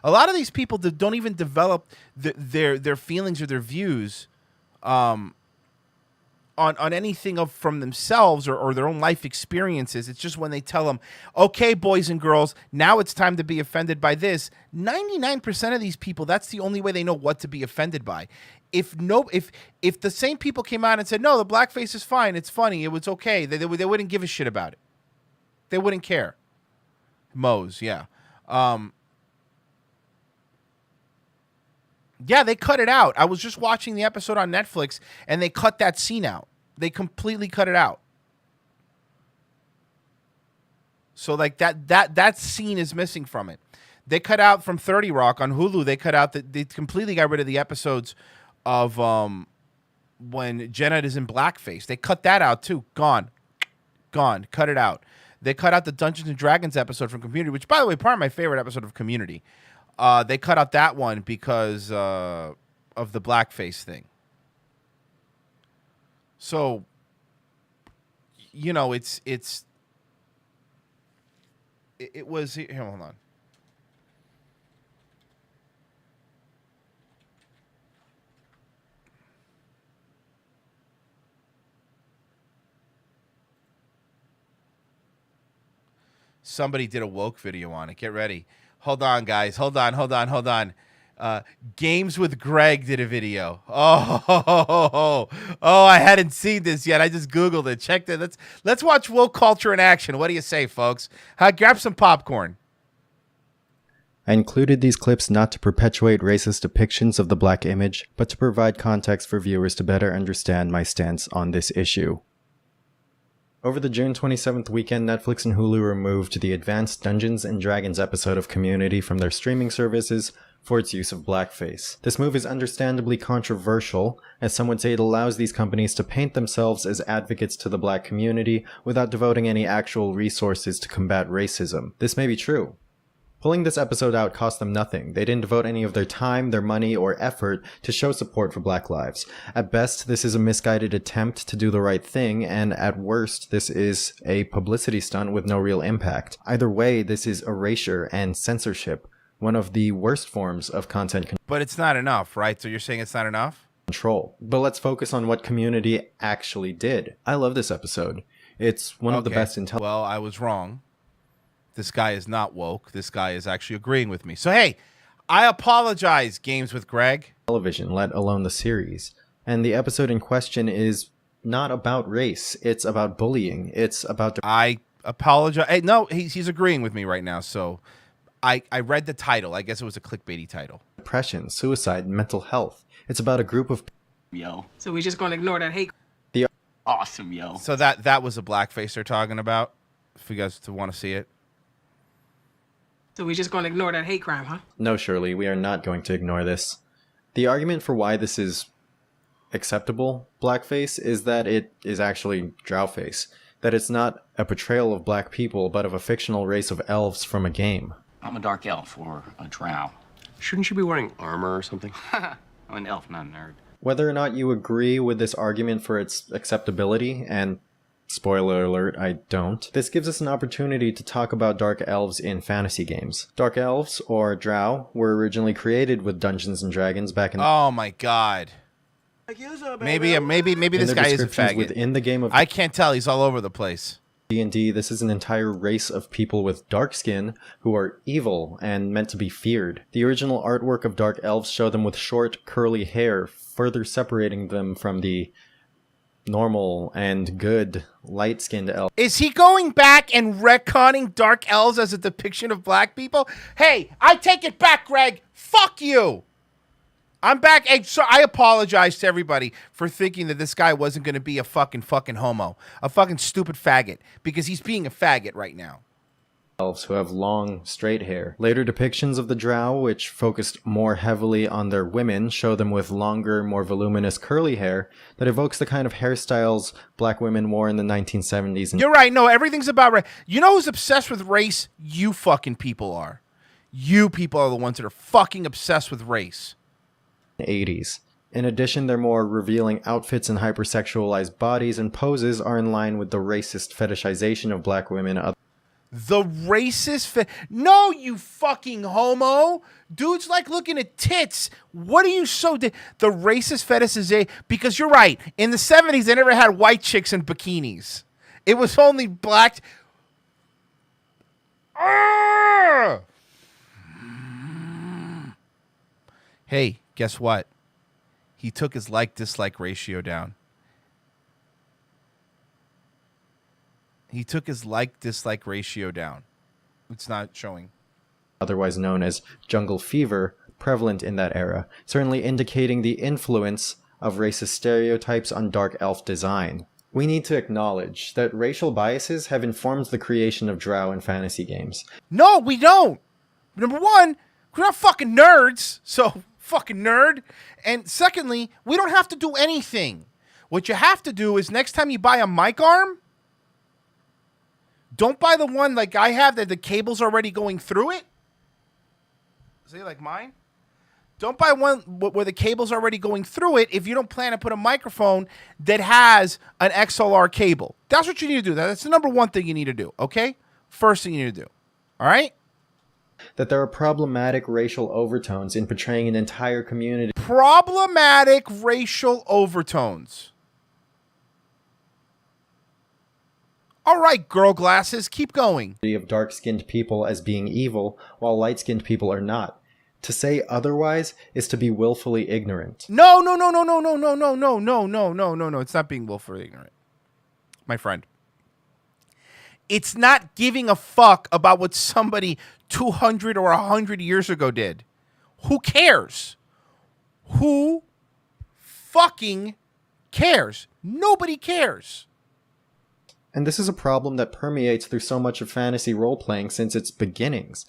A lot of these people that don't even develop their feelings or their views on anything from themselves or their own life experiences. It's just when they tell them, okay, boys and girls, now it's time to be offended by this. 99% of these people, that's the only way they know what to be offended by. If the same people came out and said, no, the blackface is fine, it's funny, it was okay, they wouldn't give a shit about it. They wouldn't care. Moe's, yeah. Yeah, they cut it out. I was just watching the episode on Netflix, and they cut that scene out. They completely cut it out. So, like, that scene is missing from it. They cut out from 30 Rock on Hulu. They cut out they completely got rid of the episodes of when Jenna is in blackface. They cut that out too. Gone. Cut it out. They cut out the Dungeons and Dragons episode from Community, which, by the way, part of my favorite episode of Community. They cut out that one because of the blackface thing. So, you know, it was... Here, hold on. Somebody did a woke video on it. Get ready. Hold on, guys. Hold on. Games with Greg did a video. Oh, I hadn't seen this yet. I just Googled it. Checked it. Let's watch woke culture in action. What do you say, folks? Grab some popcorn. I included these clips not to perpetuate racist depictions of the black image, but to provide context for viewers to better understand my stance on this issue. Over the June 27th weekend, Netflix and Hulu removed the advanced Dungeons & Dragons episode of Community from their streaming services for its use of blackface. This move is understandably controversial, as some would say it allows these companies to paint themselves as advocates to the black community without devoting any actual resources to combat racism. This may be true. Pulling this episode out cost them nothing. They didn't devote any of their time, their money, or effort to show support for Black lives. At best, this is a misguided attempt to do the right thing, and at worst, this is a publicity stunt with no real impact. Either way, this is erasure and censorship, one of the worst forms of content But it's not enough, right? So you're saying it's not enough? control. But let's focus on what Community actually did. I love this episode. It's one of the best in Well, I was wrong. This guy is not woke. This guy is actually agreeing with me. So, hey, I apologize, Games with Greg. television, let alone the series. And the episode in question is not about race. It's about bullying. It's about... I apologize. Hey, no, he's agreeing with me right now. So I read the title. I guess it was a clickbaity title. depression, suicide, and mental health. It's about a group of... Yo. So we just gonna ignore that hate? The- Awesome, yo. So that was a blackface they're talking about, if you guys want to see it. So we just gonna ignore that hate crime, huh? No, Shirley, we are not going to ignore this. The argument for why this is acceptable blackface is that it is actually drowface. That it's not a portrayal of black people, but of a fictional race of elves from a game. I'm a dark elf or a drow. Shouldn't you be wearing armor or something? I'm an elf, not a nerd. Whether or not you agree with this argument for its acceptability, and spoiler alert, I don't, this gives us an opportunity to talk about dark elves in fantasy games. Dark elves, or drow, were originally created with Dungeons & Dragons back in Oh my god. Maybe this guy is a faggot. within the game of I can't tell. He's all over the place. D&D. This is an entire race of people with dark skin who are evil and meant to be feared. The original artwork of dark elves show them with short, curly hair, further separating them from the normal and good light-skinned elves. Is he going back and retconning dark elves as a depiction of black people? Hey, I take it back, Greg. Fuck you. I'm back. Hey, so I apologize to everybody for thinking that this guy wasn't going to be a fucking homo, a fucking stupid faggot, because he's being a faggot right now. Elves who have long, straight hair. Later depictions of the drow, which focused more heavily on their women, show them with longer, more voluminous curly hair that evokes the kind of hairstyles black women wore in the 1970s. You're right. No, everything's about race. You know who's obsessed with race? You fucking people are. You people are the ones that are fucking obsessed with race. 80s. In addition, their more revealing outfits and hypersexualized bodies and poses are in line with the racist fetishization of black women. The racist no, you fucking homo. Dudes like looking at tits. What are you so the racist fetishization? Because you're right. In the 70s, they never had white chicks in bikinis. It was only black. Hey, guess what? He took his like-dislike ratio down. He took his like-dislike ratio down. It's not showing. Otherwise known as jungle fever, prevalent in that era, certainly indicating the influence of racist stereotypes on dark elf design. We need to acknowledge that racial biases have informed the creation of drow in fantasy games. No, we don't. Number one, we're not fucking nerds, so fucking nerd. And secondly, we don't have to do anything. What you have to do is next time you buy a mic arm, don't buy the one like I have that the cable's already going through it. See, like mine? Don't buy one where the cable's already going through it if you don't plan to put a microphone that has an XLR cable. That's what you need to do. That's the number one thing you need to do, okay? First thing you need to do. All right? That there are problematic racial overtones in portraying an entire community. Problematic racial overtones. All right, girl glasses, keep going. Of dark-skinned people as being evil, while light-skinned people are not. To say otherwise is to be willfully ignorant. No. It's not being willfully ignorant, my friend. It's not giving a fuck about what somebody 200 or 100 years ago did. Who cares? Who fucking cares? Nobody cares. And this is a problem that permeates through so much of fantasy role-playing since its beginnings.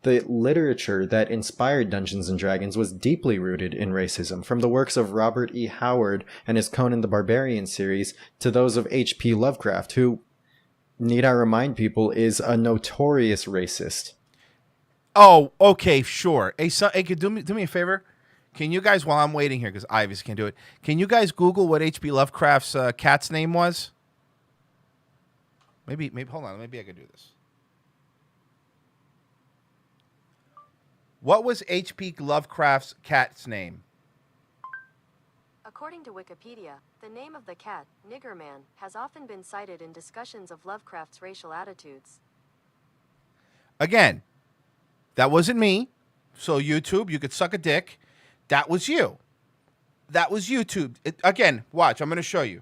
The literature that inspired Dungeons & Dragons was deeply rooted in racism, from the works of Robert E. Howard and his Conan the Barbarian series to those of H.P. Lovecraft, who, need I remind people, is a notorious racist. Oh, okay, sure. Hey, do me a favor. Can you guys, while I'm waiting here, because I obviously can't do it, can you guys Google what H.P. Lovecraft's cat's name was? Maybe, hold on. Maybe I could do this. What was H.P. Lovecraft's cat's name? According to Wikipedia, the name of the cat, Nigger Man, has often been cited in discussions of Lovecraft's racial attitudes. Again, that wasn't me. So YouTube, you could suck a dick. That was you. That was YouTube. Again, watch. I'm going to show you.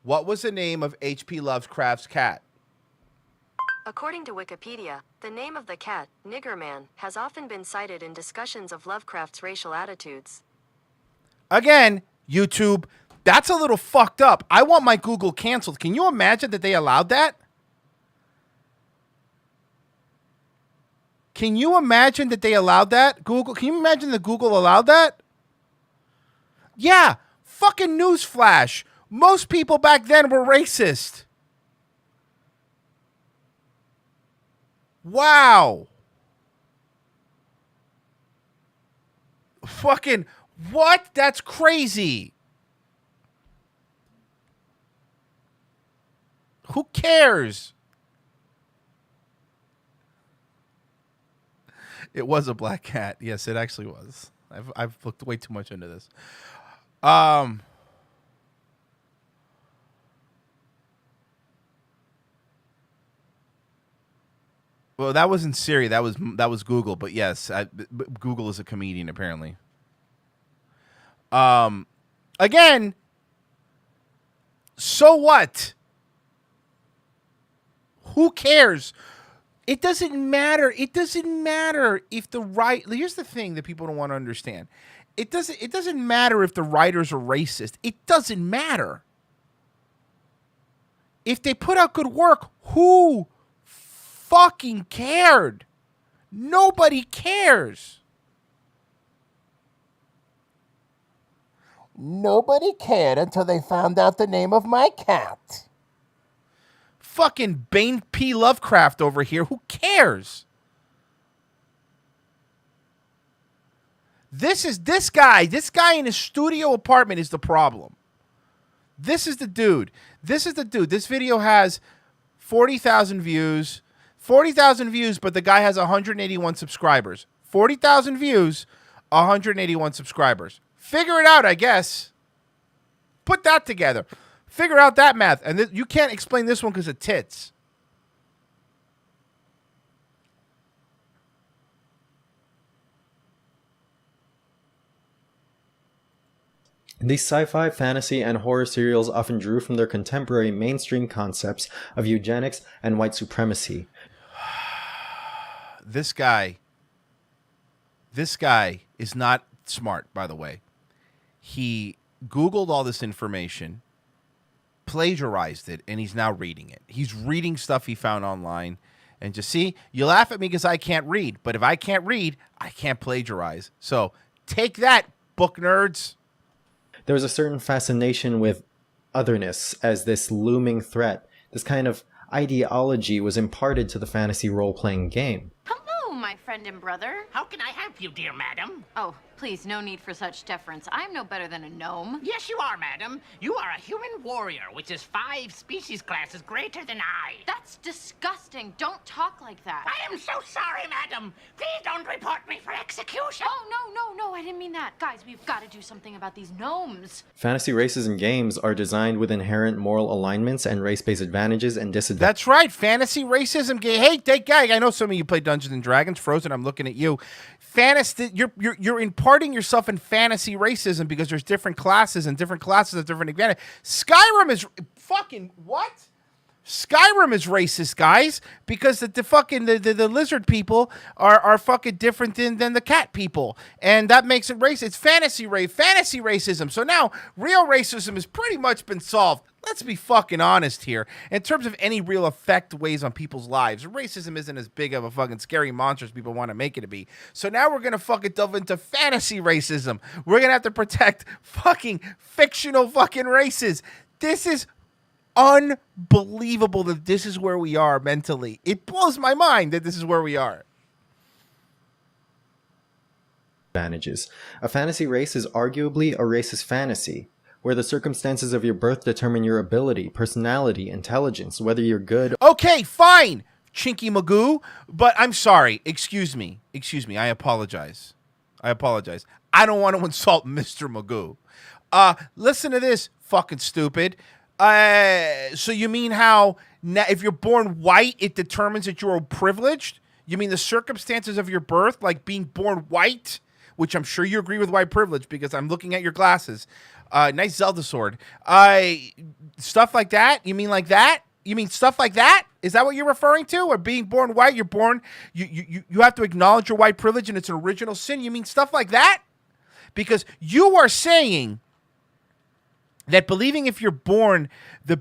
What was the name of H.P. Lovecraft's cat? According to Wikipedia, the name of the cat, Nigger Man, has often been cited in discussions of Lovecraft's racial attitudes. Again, YouTube, that's a little fucked up. I want my Google canceled. Can you imagine that they allowed that? Can you imagine that they allowed that? Google, can you imagine that Google allowed that? Yeah, fucking newsflash. Most people back then were racist. Wow. Fucking what? That's crazy. Who cares? It was a black cat. Yes, it actually was. I've looked way too much into this. Well, that wasn't Siri. That was Google. But yes, Google is a comedian apparently. Again, so what? Who cares? It doesn't matter. It doesn't matter if the right. Here's the thing that people don't want to understand. It doesn't matter if the writers are racist. It doesn't matter. If they put out good work, who fucking cared? Nobody cares. Nobody cared until they found out the name of my cat. Fucking Bain P. Lovecraft over here. Who cares? This guy in his studio apartment is the problem. This is the dude. This video has 40,000 views. 40,000 views, but the guy has 181 subscribers. 40,000 views, 181 subscribers. Figure it out, I guess. Put that together. Figure out that math. And you can't explain this one because of tits. These sci-fi, fantasy, and horror serials often drew from their contemporary mainstream concepts of eugenics and white supremacy. This guy is not smart, by the way. He Googled all this information, plagiarized it, and he's now reading it. He's reading stuff he found online. And just see, you laugh at me because I can't read. But if I can't read, I can't plagiarize. So take that, book nerds. There was a certain fascination with otherness as this looming threat. This kind of ideology was imparted to the fantasy role-playing game. Hello, my friend and brother. How can I help you, dear madam? Oh, Please, no need for such deference. I'm no better than a gnome. Yes, you are, madam. You are a human warrior, which is 5 species classes greater than I. That's disgusting. Don't talk like that. I am so sorry, madam. Please don't report me for execution. Oh, no, I didn't mean that. Guys, we've got to do something about these gnomes. Fantasy races in games are designed with inherent moral alignments and race-based advantages and disadvantages. That's right. Fantasy racism. Hey, guy, I know some of you play Dungeons and Dragons. Frozen, I'm looking at you. Fantasy, you're imparting yourself in fantasy racism because there's different classes and different classes have different advantages. Skyrim is fucking what? Skyrim is racist, guys, because the lizard people are fucking different than the cat people, and that makes it racist. It's fantasy racism. So now real racism has pretty much been solved. Let's be fucking honest here. In terms of any real effect weighs on people's lives, racism isn't as big of a fucking scary monster as people want to make it to be. So now we're gonna fucking delve into fantasy racism. We're gonna have to protect fucking fictional fucking races. This is unbelievable that this is where we are mentally. It blows my mind that this is where we are. Advantages. A fantasy race is arguably a racist fantasy, where the circumstances of your birth determine your ability, personality, intelligence, whether you're good. Okay, fine, Chinky Magoo, but I'm sorry. Excuse me. I apologize. I don't want to insult Mr. Magoo. Listen to this, fucking stupid. So you mean how if you're born white, it determines that you're privileged? You mean the circumstances of your birth, like being born white, which I'm sure you agree with white privilege because I'm looking at your glasses. Nice Zelda sword. Stuff like that? You mean like that? You mean stuff like that? Is that what you're referring to? Or being born white, you're born, you have to acknowledge your white privilege and it's an original sin? You mean stuff like that? Because you are saying that believing if you're born,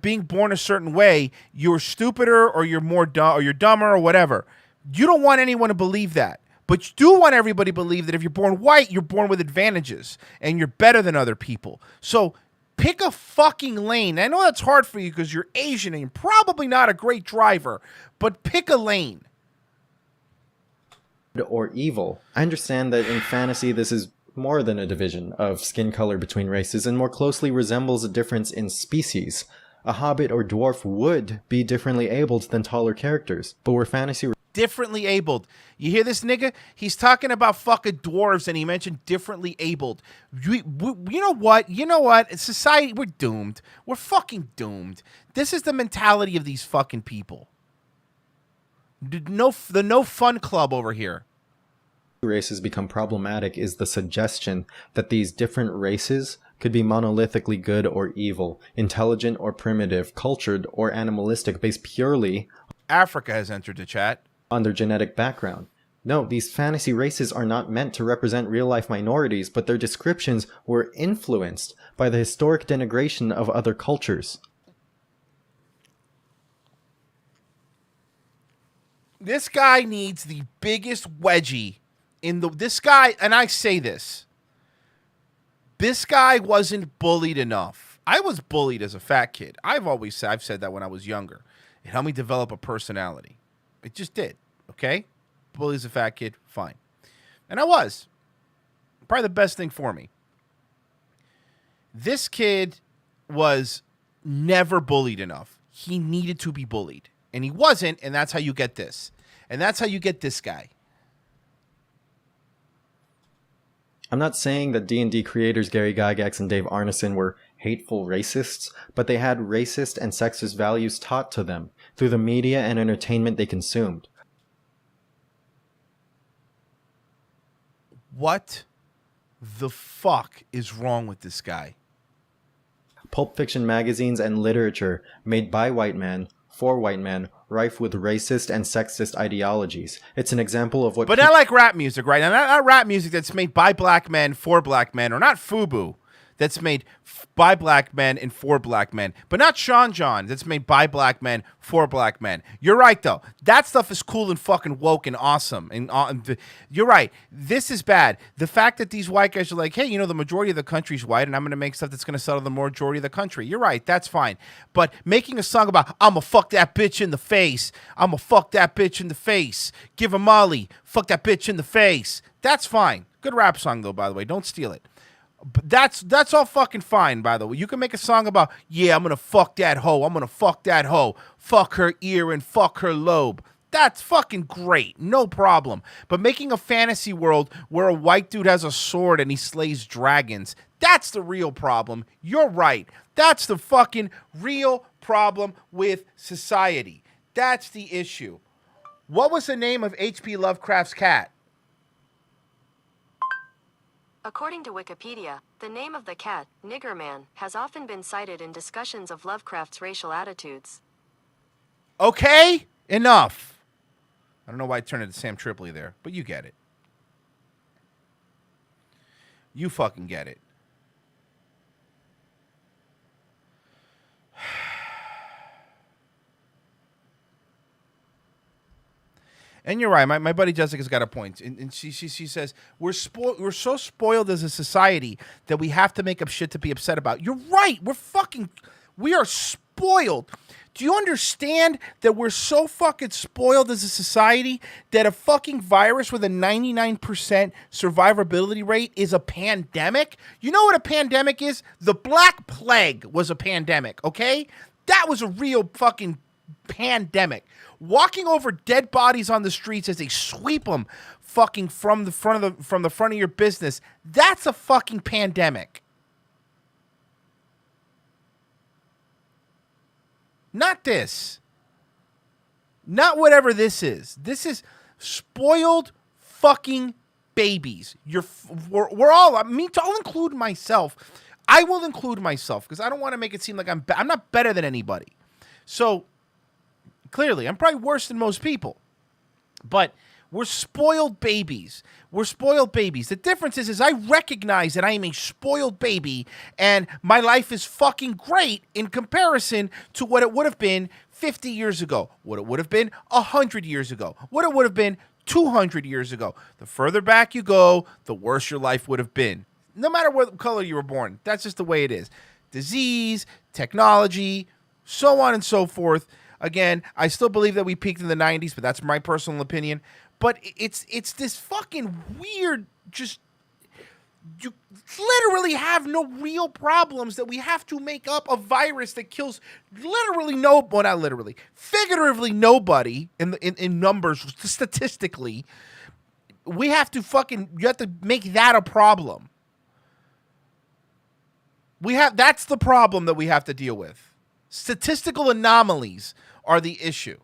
being born a certain way, you're stupider or you're more dumb or you're dumber or whatever. You don't want anyone to believe that. But you do want everybody to believe that if you're born white, you're born with advantages and you're better than other people. So pick a fucking lane. I know that's hard for you because you're Asian and you're probably not a great driver, but pick a lane. Or evil. I understand that in fantasy this is more than a division of skin color between races and more closely resembles a difference in species. A hobbit or dwarf would be differently abled than taller characters, but where fantasy differently abled. You hear this nigga? He's talking about fucking dwarves and he mentioned differently abled. You know what? Society, we're doomed. We're fucking doomed. This is the mentality of these fucking people. The no fun club over here. Races become problematic is the suggestion that these different races could be monolithically good or evil, intelligent or primitive, cultured or animalistic, based purely Africa has entered the chat on their genetic background. No, these fantasy races are not meant to represent real-life minorities, but their descriptions were influenced by the historic denigration of other cultures. This guy needs the biggest wedgie in this guy, and I say this guy wasn't bullied enough. I was bullied as a fat kid. I've said that when I was younger. It helped me develop a personality. It just did. Okay? Bullied as a fat kid, fine. And I was. Probably the best thing for me. This kid was never bullied enough. He needed to be bullied. And he wasn't, and that's how you get this. And that's how you get this guy. I'm not saying that D&D creators Gary Gygax and Dave Arneson were hateful racists, but they had racist and sexist values taught to them through the media and entertainment they consumed. What the fuck is wrong with this guy? Pulp fiction magazines and literature made by white men, for white men, rife with racist and sexist ideologies. It's an example of what... But not like rap music, right? Now, not rap music that's made by black men, for black men, or not FUBU that's made by black men and for black men. But not Sean John that's made by black men, for black men. You're right, though. That stuff is cool and fucking woke and awesome. And you're right. This is bad. The fact that these white guys are like, hey, the majority of the country's white, and I'm going to make stuff that's going to settle the majority of the country. You're right. That's fine. But making a song about, I'm going to fuck that bitch in the face. I'm going to fuck that bitch in the face. Give her Molly. Fuck that bitch in the face. That's fine. Good rap song, though, by the way. Don't steal it. But that's all fucking fine, by the way. You can make a song about, yeah, I'm going to fuck that hoe. I'm going to fuck that hoe. Fuck her ear and fuck her lobe. That's fucking great. No problem. But making a fantasy world where a white dude has a sword and he slays dragons, that's the real problem. You're right. That's the fucking real problem with society. That's the issue. What was the name of H.P. Lovecraft's cat? According to Wikipedia, the name of the cat, Nigger Man, has often been cited in discussions of Lovecraft's racial attitudes. Okay, enough. I don't know why I turned it to Sam Tripoli there, but you get it. You fucking get it. And you're right. My buddy Jessica's got a point. And she says, we're so spoiled as a society that we have to make up shit to be upset about. You're right. We are spoiled. Do you understand that we're so fucking spoiled as a society that a fucking virus with a 99% survivability rate is a pandemic? You know what a pandemic is? The Black Plague was a pandemic, okay? That was a real fucking pandemic. Walking over dead bodies on the streets as they sweep them fucking from the front of your business, that's a fucking pandemic. Not this. Not whatever this is. This is spoiled fucking babies. We're all, I mean, I'll include myself. I will include myself because I don't want to make it seem like I'm not better than anybody. So clearly, I'm probably worse than most people. But we're spoiled babies. We're spoiled babies. The difference is I recognize that I am a spoiled baby and my life is fucking great in comparison to what it would have been 50 years ago, what it would have been 100 years ago, what it would have been 200 years ago. The further back you go, the worse your life would have been. No matter what color you were born. That's just the way it is. Disease, technology, so on and so forth. Again, I still believe that we peaked in the 90s, but that's my personal opinion. But it's this fucking weird, just, you literally have no real problems that we have to make up a virus that kills literally well, not literally, figuratively nobody in numbers, statistically. You have to make that a problem. That's the problem that we have to deal with. Statistical anomalies are the issue.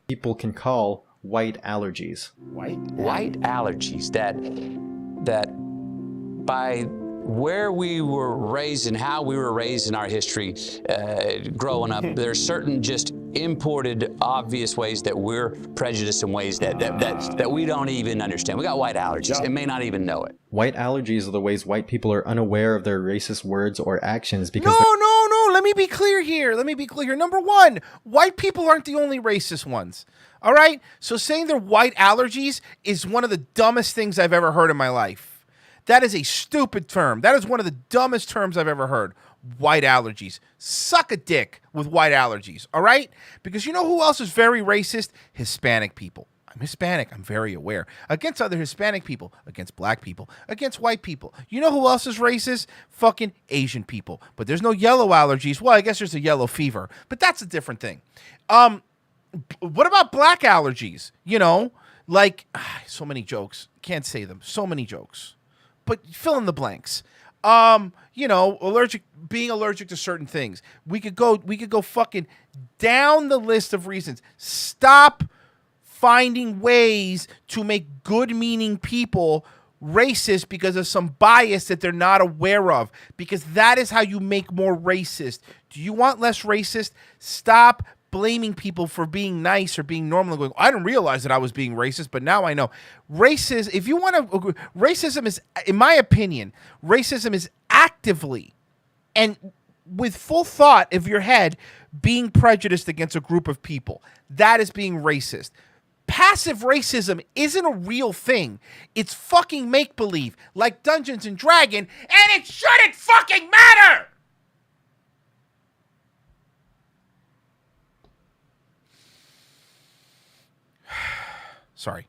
People can call white allergies. White allergies that by where we were raised and how we were raised in our history growing up, there's certain just imported obvious ways that we're prejudiced in ways that we don't even understand. We got white allergies and may not even know it. White allergies are the ways white people are unaware of their racist words or actions because No. Let me be clear here. Number one, white people aren't the only racist ones. All right? So saying they're white allergies is one of the dumbest things I've ever heard in my life. That is a stupid term. That is one of the dumbest terms I've ever heard. White allergies. Suck a dick with white allergies. All right? Because you know who else is very racist? Hispanic people. I'm Hispanic. I'm very aware. Against other Hispanic people, against black people, against white people. You know who else is racist? Fucking Asian people. But there's no yellow allergies. Well, I guess there's a yellow fever, but that's a different thing. What about black allergies? You know, like so many jokes. Can't say them. So many jokes. But fill in the blanks. You know, being allergic to certain things. We could go fucking down the list of reasons. Stop finding ways to make good-meaning people racist because of some bias that they're not aware of, because that is how you make more racist. Do you want less racist? Stop blaming people for being nice or being normal and going, I didn't realize that I was being racist, but now I know. Racism is, in my opinion, racism is actively and with full thought of your head being prejudiced against a group of people. That is being racist. Passive racism isn't a real thing. It's fucking make-believe, like Dungeons and Dragons, and it shouldn't fucking matter! Sorry.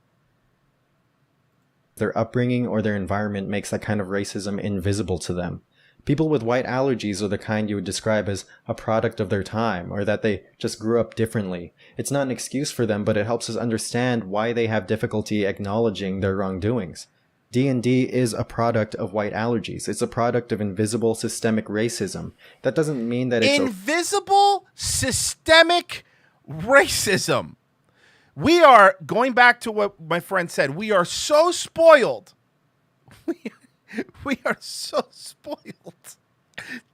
Their upbringing or their environment makes that kind of racism invisible to them. People with white allergies are the kind you would describe as a product of their time, or that they just grew up differently. It's not an excuse for them, but it helps us understand why they have difficulty acknowledging their wrongdoings. D&D is a product of white allergies. It's a product of invisible systemic racism. That doesn't mean that it's invisible systemic racism. We are, going back to what my friend said, we are so spoiled. We are so spoiled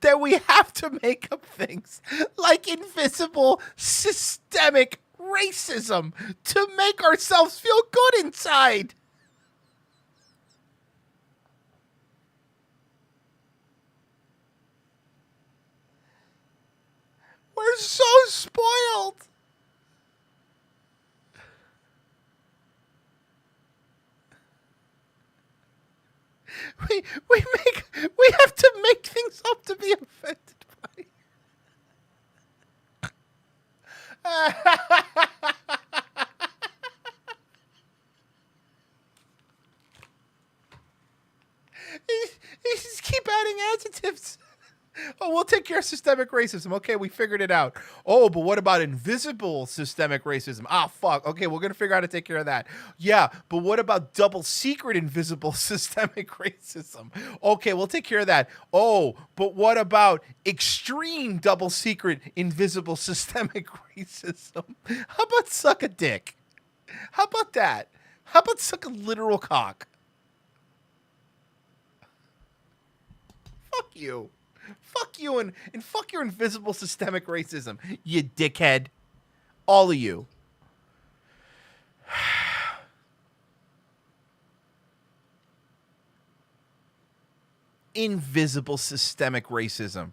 that we have to make up things like invisible systemic racism to make ourselves feel good inside. We're so spoiled. We have to make things up to be offended by. You just keep adding adjectives. Oh, we'll take care of systemic racism. Okay, we figured it out. Oh, but what about invisible systemic racism? Ah, fuck. Okay, we're going to figure out how to take care of that. Yeah, but what about double secret invisible systemic racism? Okay, we'll take care of that. Oh, but what about extreme double secret invisible systemic racism? How about suck a dick? How about that? How about suck a literal cock? Fuck you. Fuck you and fuck your invisible systemic racism, you dickhead. All of you. Invisible systemic racism.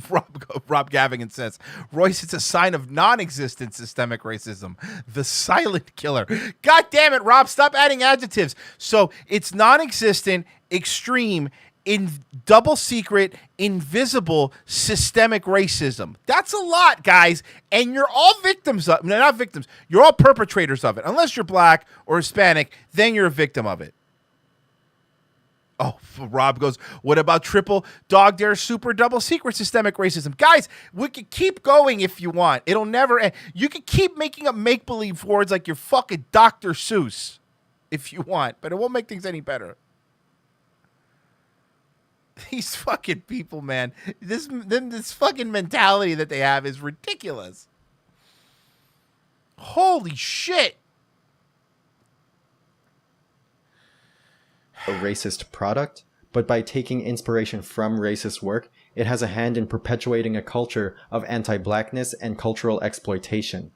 Rob Gavigan says, Royce, it's a sign of non-existent systemic racism. The silent killer. God damn it, Rob, stop adding adjectives. So it's non-existent, extreme, in double secret, invisible, systemic racism. That's a lot, guys. And you're all victims of, no, not victims. You're all perpetrators of it. Unless you're black or Hispanic, then you're a victim of it. Oh, Rob goes, what about triple dog dare super double secret systemic racism? Guys, we could keep going if you want. It'll never end. You could keep making up make-believe words like you're fucking Dr. Seuss if you want, but it won't make things any better. These fucking people, man. This fucking mentality that they have is ridiculous. Holy shit. a racist product, but by taking inspiration from racist work, it has a hand in perpetuating a culture of anti-blackness and cultural exploitation.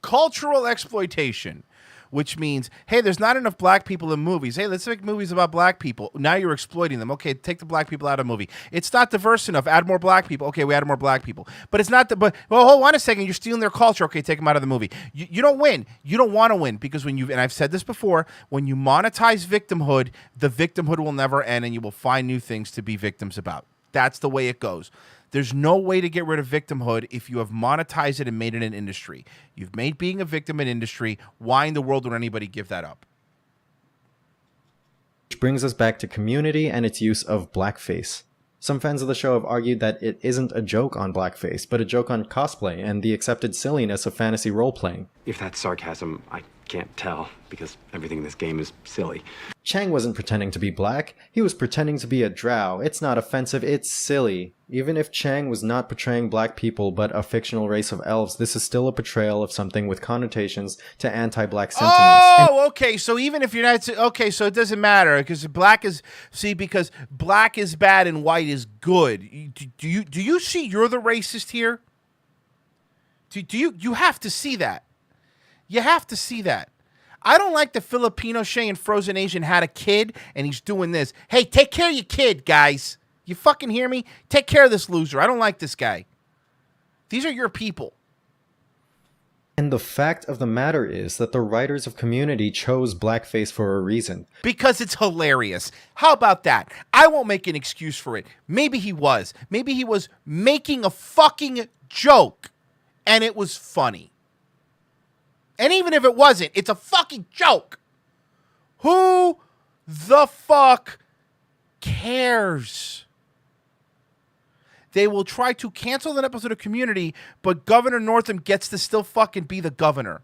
Cultural exploitation, which means, hey, there's not enough black people in movies. Hey, let's make movies about black people. Now you're exploiting them. Okay, take the black people out of the movie. It's not diverse enough. Add more black people. Okay, we added more black people. But it's not, well, hold on a second. You're stealing their culture. Okay, take them out of the movie. You don't win. You don't want to win because and I've said this before, when you monetize victimhood, the victimhood will never end and you will find new things to be victims about. That's the way it goes. There's no way to get rid of victimhood if you have monetized it and made it an industry. You've made being a victim an industry. Why in the world would anybody give that up? Which brings us back to Community and its use of blackface. Some fans of the show have argued that it isn't a joke on blackface, but a joke on cosplay and the accepted silliness of fantasy role-playing. If that's sarcasm, I can't tell, because everything in this game is silly. Chang wasn't pretending to be black, he was pretending to be a drow. It's not offensive, it's silly. Even if Chang was not portraying black people but a fictional race of elves, this is still a portrayal of something with connotations to anti-black sentiments. Oh, okay, so even if you're not, okay, so it doesn't matter, because because black is bad and white is good. Do you see you're the racist here? You have to see that. You have to see that. I don't like the Filipino Shay in Frozen Asian had a kid and he's doing this. Hey, take care of your kid, guys. You fucking hear me? Take care of this loser. I don't like this guy. These are your people. And the fact of the matter is that the writers of Community chose blackface for a reason. Because it's hilarious. How about that? I won't make an excuse for it. Maybe he was. Maybe he was making a fucking joke and it was funny. And even if it wasn't, it's a fucking joke. Who the fuck cares? They will try to cancel an episode of Community, but Governor Northam gets to still fucking be the governor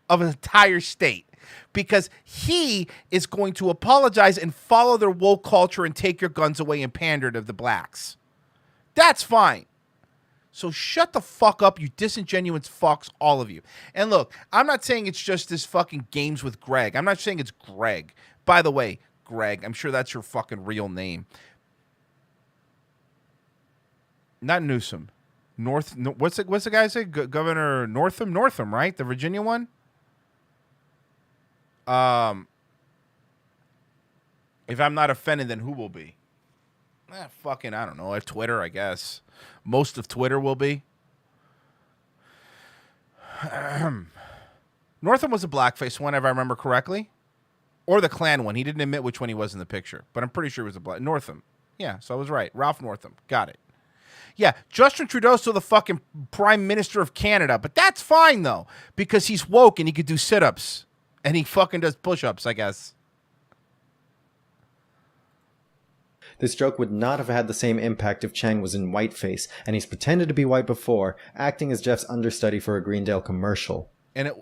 of an entire state because he is going to apologize and follow their woke culture and take your guns away and pander to the blacks. That's fine. So shut the fuck up, you disingenuous fucks, all of you. And look, I'm not saying it's just this fucking games with Greg. I'm not saying it's Greg. By the way, Greg, I'm sure that's your fucking real name. Not Newsom. What's the guy say? Governor Northam, right? The Virginia one? If I'm not offended, then who will be? Fucking, I don't know. Twitter, I guess. Most of Twitter will be. Northam was a blackface one, if I remember correctly. Or the Klan one. He didn't admit which one he was in the picture. But I'm pretty sure it was a black... Northam. Yeah, so I was right. Ralph Northam. Got it. Yeah, Justin Trudeau's still the fucking Prime Minister of Canada. But that's fine, though. Because he's woke and he could do sit-ups. And he fucking does push-ups, I guess. This joke would not have had the same impact if Chang was in whiteface, and he's pretended to be white before, acting as Jeff's understudy for a Greendale commercial. And it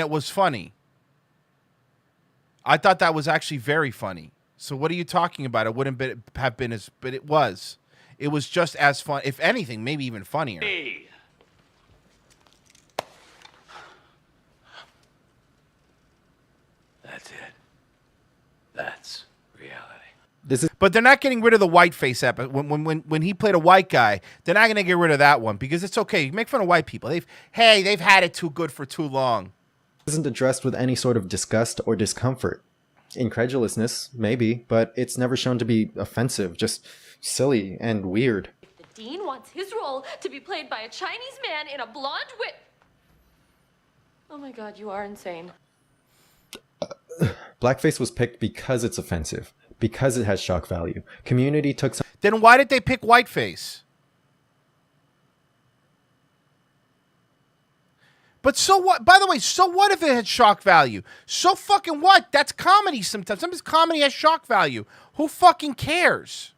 was funny. I thought that was actually very funny. So what are you talking about? It wouldn't have been as, but it was. It was just as fun, if anything, maybe even funnier. Hey. That's it. That's reality. But they're not getting rid of the whiteface episode. When he played a white guy, they're not going to get rid of that one because it's okay. You make fun of white people. They've had it too good for too long. Isn't addressed with any sort of disgust or discomfort. Incredulousness, maybe, but it's never shown to be offensive, just silly and weird. The Dean wants his role to be played by a Chinese man in a blonde wig. Oh my god, you are insane. Blackface was picked because it's offensive, because it has shock value. Community took some... Then why did they pick whiteface? But so what? By the way, so what if it had shock value? So fucking what? That's comedy sometimes. Sometimes comedy has shock value. Who fucking cares?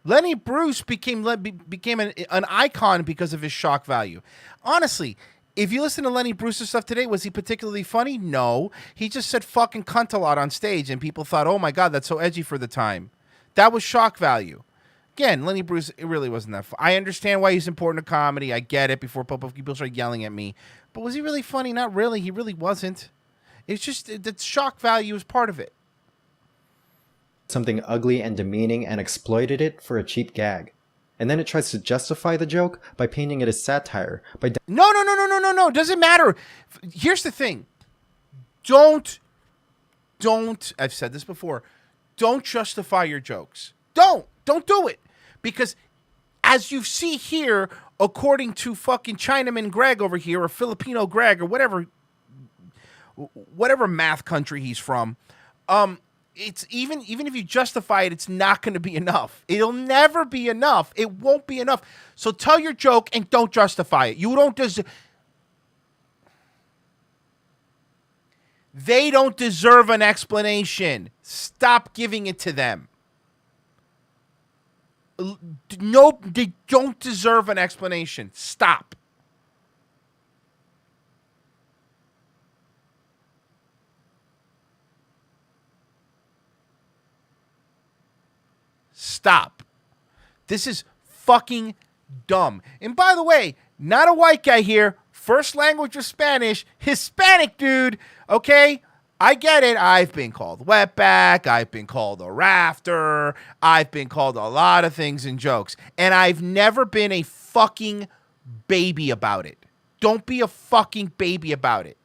Lenny Bruce became an icon because of his shock value. Honestly, if you listen to Lenny Bruce's stuff today, was he particularly funny? No. He just said fucking cunt a lot on stage, and people thought, oh my God, that's so edgy for the time. That was shock value. Again, Lenny Bruce, it really wasn't that I understand why he's important to comedy. I get it before people start yelling at me. But was he really funny? Not really. He really wasn't. It's just that shock value is part of it. Something ugly and demeaning and exploited it for a cheap gag. And then it tries to justify the joke by painting it as satire. No. Doesn't matter. Here's the thing. Don't, I've said this before, don't justify your jokes. Don't do it. Because as you see here, according to fucking Chinaman Greg over here, or Filipino Greg, or whatever math country he's from, it's even if you justify it, it's not going to be enough. It'll never be enough. It won't be enough. So tell your joke and don't justify it. You don't They don't deserve an explanation. Stop giving it to them. No, they don't deserve an explanation. Stop. Stop. This is fucking dumb. And by the way, not a white guy here. First language was Spanish. Hispanic dude. Okay? I get it. I've been called wetback. I've been called a rafter. I've been called a lot of things in jokes. And I've never been a fucking baby about it. Don't be a fucking baby about it.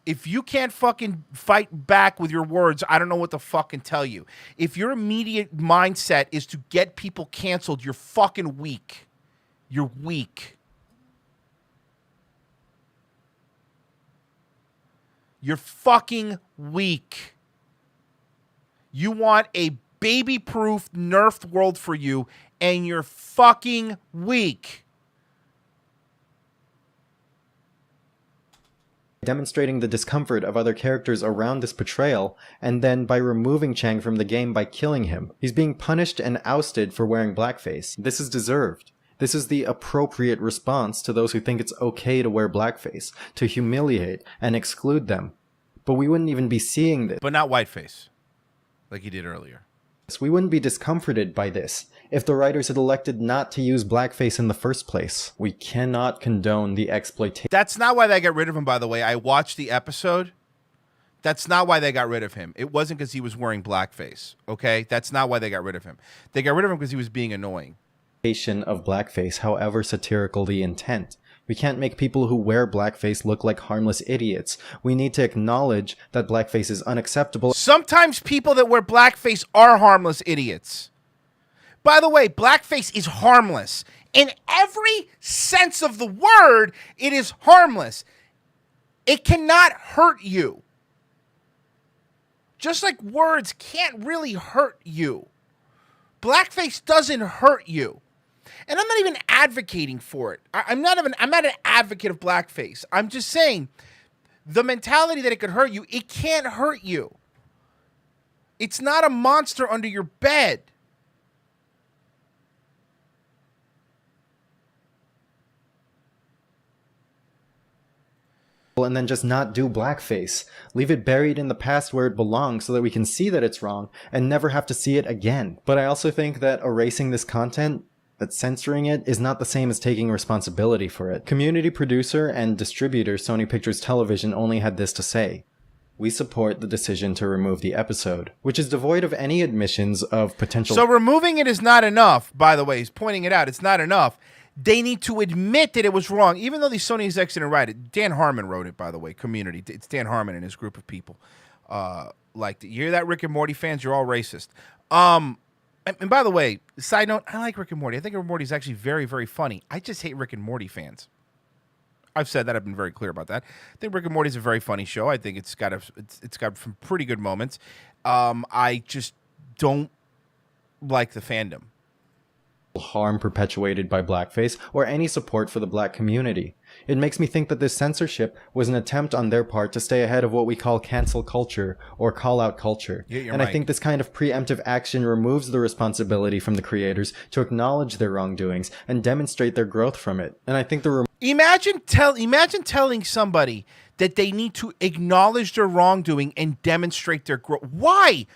If you can't fucking fight back with your words, I don't know what to fucking tell you. If your immediate mindset is to get people canceled, you're fucking weak. You're weak. You're fucking weak. You want a baby-proof, nerfed world for you, and you're fucking weak. Demonstrating the discomfort of other characters around this portrayal, and then by removing Chang from the game by killing him. He's being punished and ousted for wearing blackface. This is deserved. This is the appropriate response to those who think it's okay to wear blackface, to humiliate and exclude them. But we wouldn't even be seeing this. But not whiteface, like you did earlier. We wouldn't be discomforted by this if the writers had elected not to use blackface in the first place. We cannot condone the exploitation. That's not why they got rid of him, by the way. I watched the episode. That's not why they got rid of him. It wasn't because he was wearing blackface, okay? That's not why they got rid of him. They got rid of him because he was being annoying. Of blackface, however satirical the intent. We can't make people who wear blackface look like harmless idiots. We need to acknowledge that blackface is unacceptable. Sometimes people that wear blackface are harmless idiots. By the way, blackface is harmless. In every sense of the word, it is harmless. It cannot hurt you. Just like words can't really hurt you. Blackface doesn't hurt you. And I'm not even advocating for it. I'm not an advocate of blackface. I'm just saying the mentality that it could hurt you, it can't hurt you. It's not a monster under your bed. And then just not do blackface. Leave it buried in the past where it belongs so that we can see that it's wrong and never have to see it again. But I also think that erasing this content, that censoring it, is not the same as taking responsibility for it. Community producer and distributor Sony Pictures Television only had this to say: we support the decision to remove the episode, which is devoid of any admissions of potential. So removing it is not enough, by the way. He's pointing it out. It's not enough. They need to admit that it was wrong, even though these Sony execs didn't write it. Dan Harmon wrote it, by the way, Community. It's Dan Harmon and his group of people. You hear that, Rick and Morty fans? You're all racist. And by the way, side note, I like Rick and Morty. I think Rick and Morty is actually very, very funny. I just hate Rick and Morty fans. I've said that. I've been very clear about that. I think Rick and Morty is a very funny show. I think it's got some pretty good moments. I just don't like the fandom. Harm perpetuated by blackface or any support for the black community. It makes me think that this censorship was an attempt on their part to stay ahead of what we call cancel culture or call-out culture. And I think this kind of preemptive action removes the responsibility from the creators to acknowledge their wrongdoings and demonstrate their growth from it. And I think Imagine telling somebody that they need to acknowledge their wrongdoing and demonstrate their growth. Why?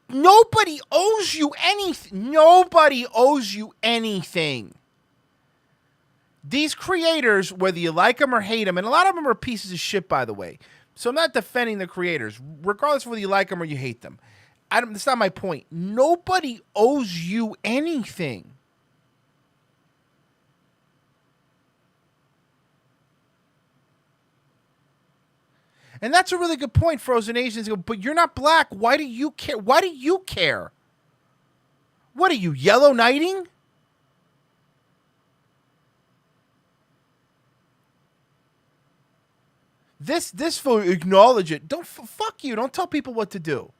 Nobody owes you anything. Nobody owes you anything. These creators, whether you like them or hate them, and a lot of them are pieces of shit, by the way. So I'm not defending the creators, regardless of whether you like them or you hate them. That's not my point. Nobody owes you anything. And that's a really good point, Frozen Asians. But you're not black. Why do you care? Why do you care? What are you, Yellow Knighting? This for acknowledge it. Don't fuck you. Don't tell people what to do.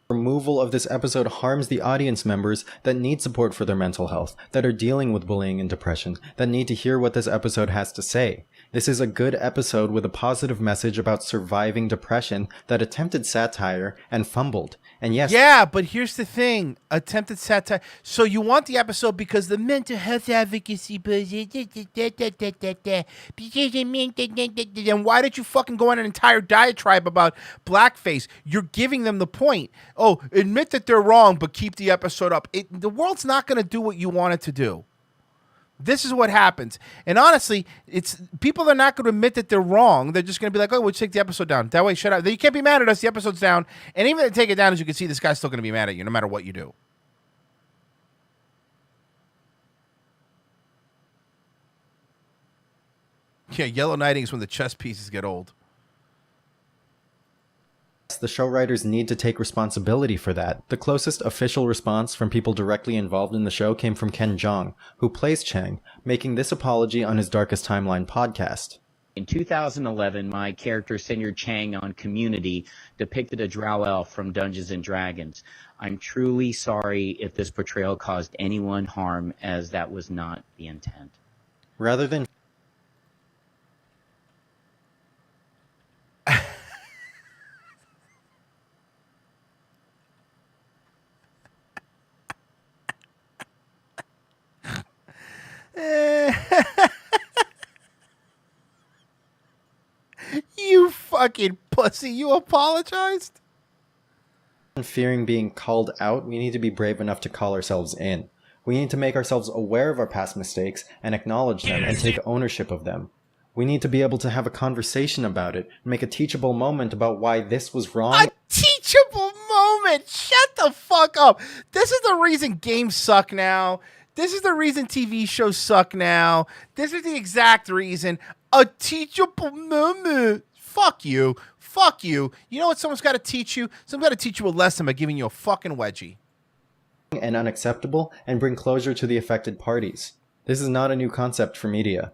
Removal of this episode harms the audience members that need support for their mental health, that are dealing with bullying and depression, that need to hear what this episode has to say. This is a good episode with a positive message about surviving depression that attempted satire and fumbled. And yes... Yeah, but here's the thing. Attempted satire. So you want the episode because the mental health advocacy... And why did you fucking go on an entire diatribe about blackface? You're giving them the point. Oh, admit that they're wrong, but keep the episode up. The world's not going to do what you want it to do. This is what happens. And honestly, people are not going to admit that they're wrong. They're just going to be like, oh, we'll take the episode down. That way, shut up. You can't be mad at us. The episode's down. And even if they take it down, as you can see, this guy's still going to be mad at you no matter what you do. Yeah, Yellow Knighting is when the chess pieces get old. The show writers need to take responsibility for that. The closest official response from people directly involved in the show came from Ken Jeong, who plays Chang, making this apology on his Darkest Timeline podcast. In 2011, my character Senor Chang on Community depicted a drow elf from Dungeons & Dragons. I'm truly sorry if this portrayal caused anyone harm, as that was not the intent. Rather than You fucking pussy, you apologized? fearing being called out, we need to be brave enough to call ourselves in. We need to make ourselves aware of our past mistakes and acknowledge them and take ownership of them. We need to be able to have a conversation about it, make a teachable moment about why this was wrong. A teachable moment! Shut the fuck up! This is the reason games suck now. This is the reason TV shows suck now. This is the exact reason. A teachable moment. Fuck you. Fuck you. You know what someone's got to teach you? Someone's got to teach you a lesson by giving you a fucking wedgie. And unacceptable, and bring closure to the affected parties. This is not a new concept for media.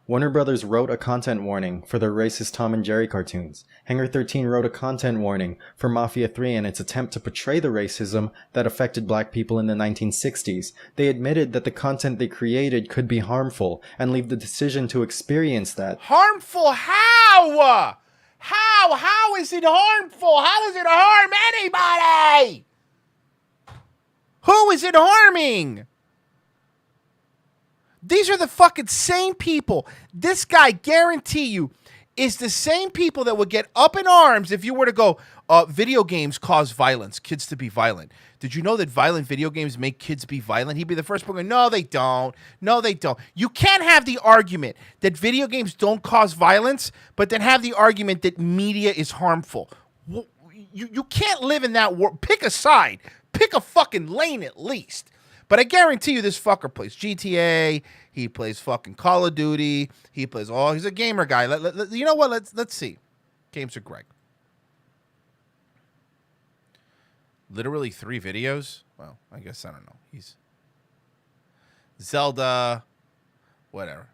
Warner Brothers wrote a content warning for their racist Tom and Jerry cartoons. Hangar 13 wrote a content warning for Mafia 3 and its attempt to portray the racism that affected black people in the 1960s. They admitted that the content they created could be harmful and leave the decision to experience that. Harmful how? How is it harmful? How does it harm anybody? Who is it harming? These are the fucking same people. This guy, guarantee you, is the same people that would get up in arms if you were to go, video games cause violence, kids to be violent. Did you know that violent video games make kids be violent? He'd be the first one going, no, they don't. No, they don't. You can't have the argument that video games don't cause violence, but then have the argument that media is harmful. You can't live in that world. Pick a side. Pick a fucking lane at least. But I guarantee you this fucker plays GTA, he plays fucking Call of Duty, he plays he's a gamer guy. You know what? Let's see. Games are Greg. Literally 3 videos? Well, I guess I don't know. He's Zelda, whatever.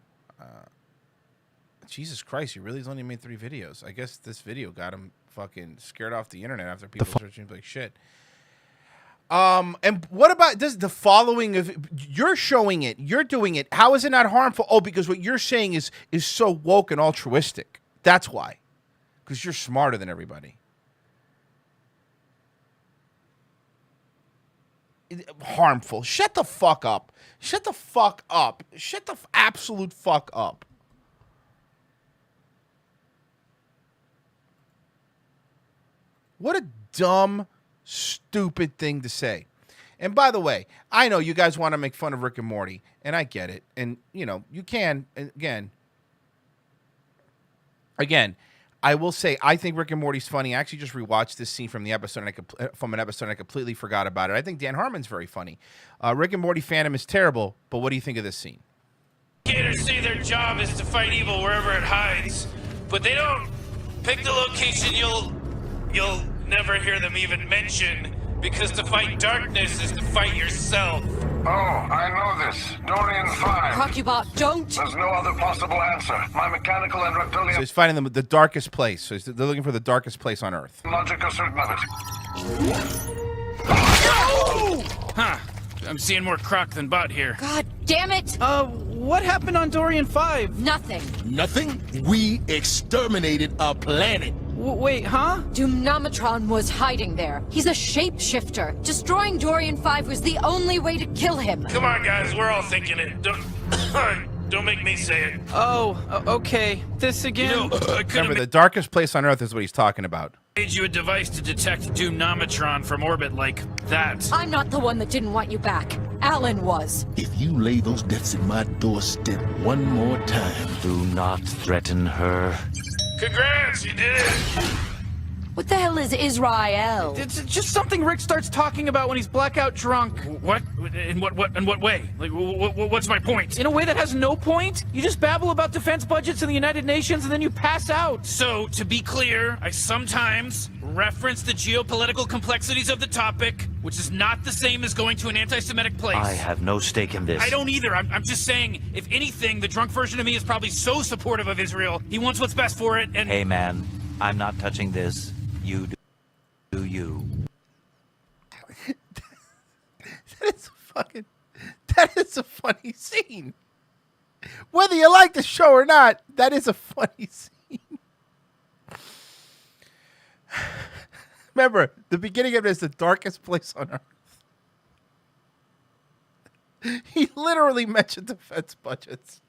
Jesus Christ, he really has only made 3 videos. I guess this video got him fucking scared off the internet after people searching like shit. And what about the following of you're showing it, you're doing it. How is it not harmful? Oh, because what you're saying is so woke and altruistic. That's why. Because you're smarter than everybody. Harmful. Shut the fuck up. Shut the fuck up. Shut the absolute fuck up. What a dumb, stupid thing to say. And by the way, I know you guys want to make fun of Rick and Morty, and I get it. And, you know, you can. Again, I will say I think Rick and Morty's funny. I actually just rewatched this scene from the episode, and I completely forgot about it. I think Dan Harmon's very funny. Rick and Morty fandom is terrible, but what do you think of this scene? Gators say their job is to fight evil wherever it hides, but they don't pick the location you'll never hear them even mention, because to fight darkness is to fight yourself. Oh, I know this. Dorian 5. Crocubot, don't! There's no other possible answer. My mechanical and reptilian... So he's finding them the darkest place. So they're looking for the darkest place on Earth. Logic are certain of it. Huh. I'm seeing more croc than bot here. God damn it! What happened on Dorian 5? Nothing. Nothing? We exterminated a planet. Wait, huh? Doomnometron was hiding there. He's a shapeshifter. Destroying Dorian 5 was the only way to kill him. Come on, guys. We're all thinking it. Don't make me say it. Oh, okay. This again? You know, Remember, the darkest place on Earth is what he's talking about. Made you a device to detect Doomnometron from orbit like that. I'm not the one that didn't want you back. Alan was. If you lay those deaths in my doorstep one more time... Do not threaten her. Congrats, you did it! What the hell is Israel? It's just something Rick starts talking about when he's blackout drunk. What? In what way? Like, what's my point? In a way that has no point? You just babble about defense budgets in the United Nations and then you pass out. So, to be clear, I sometimes reference the geopolitical complexities of the topic, which is not the same as going to an anti-Semitic place. I have no stake in this. I don't either. I'm just saying, if anything, the drunk version of me is probably so supportive of Israel. He wants what's best for it, and... Hey, man, I'm not touching this. You do you. That is a funny scene. Whether you like the show or not, that is a funny scene. Remember, the beginning of it is the darkest place on earth. He literally mentioned defense budgets.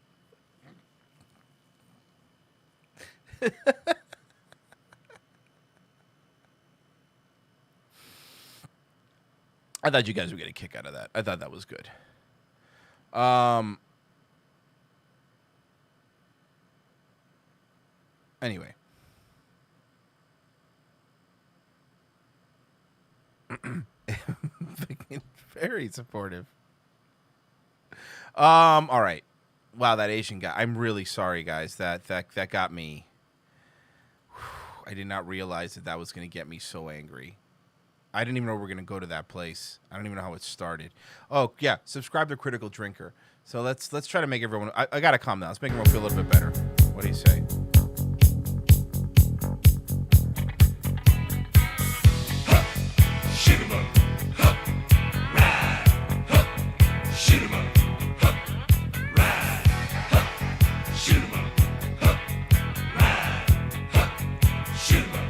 I thought you guys would get a kick out of that. I thought that was good. Anyway. Very supportive. All right. Wow, that Asian guy. I'm really sorry, guys. That got me. I did not realize that was going to get me so angry. I didn't even know we were going to go to that place. I don't even know how it started. Oh, yeah. Subscribe to Critical Drinker. So let's try to make everyone... I got to calm down. Let's make everyone feel a little bit better. What do you say? Shoot 'em up. Ride. Shoot 'em up. Ride. Shoot 'em up. Ride. Shoot 'em up.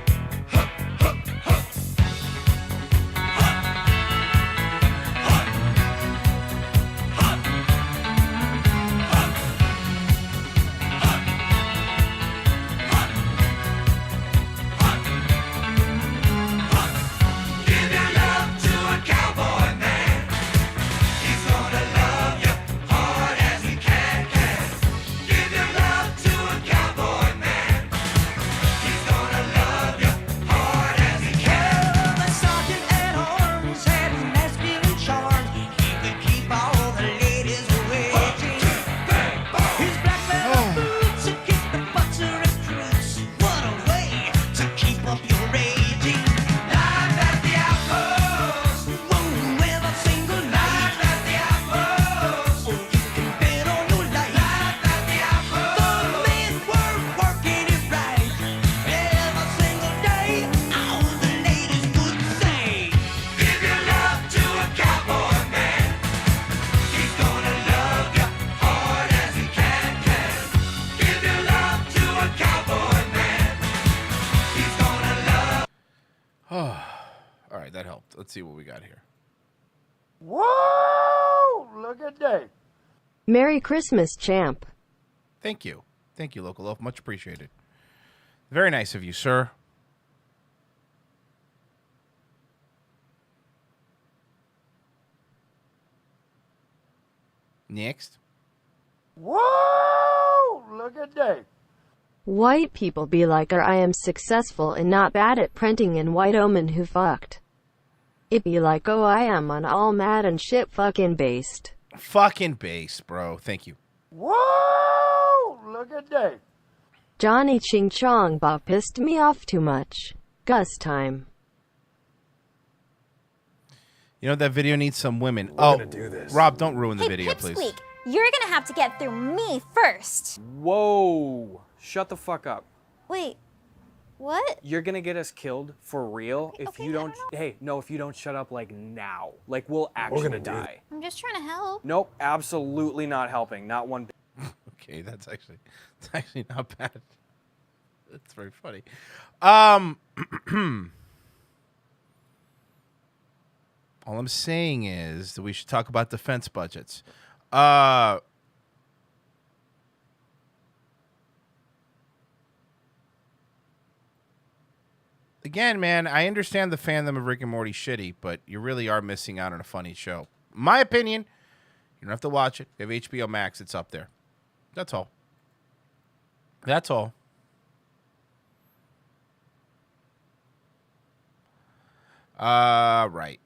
All right, that helped. Let's see what we got here. Whoa! Look at that. Merry Christmas, champ. Thank you. Thank you, Local Loaf. Much appreciated. Very nice of you, sir. Next. Whoa! Look at that. White people be like I am successful and not bad at printing and white omen who fucked. It be like I am on all mad and shit fucking based. Fucking based, bro. Thank you. Whoa! Look at that. Johnny Ching Chong Bob pissed me off too much. Gus time. You know, that video needs some women. Gonna do this. Rob, don't ruin the video, please. Pipsqueak, you're gonna have to get through me first. Whoa! Shut the fuck up. Wait, what? You're gonna get us killed for real if you don't. Hey, no, if you don't shut up like now. Like we'll actually die. I'm just trying to help. Nope, absolutely not helping. Not one bit. Okay, that's actually not bad. That's very funny. All I'm saying is that we should talk about defense budgets. Again, man, I understand the fandom of Rick and Morty shitty, but you really are missing out on a funny show. My opinion, you don't have to watch it. If you have HBO Max, it's up there. That's all. That's all. Right.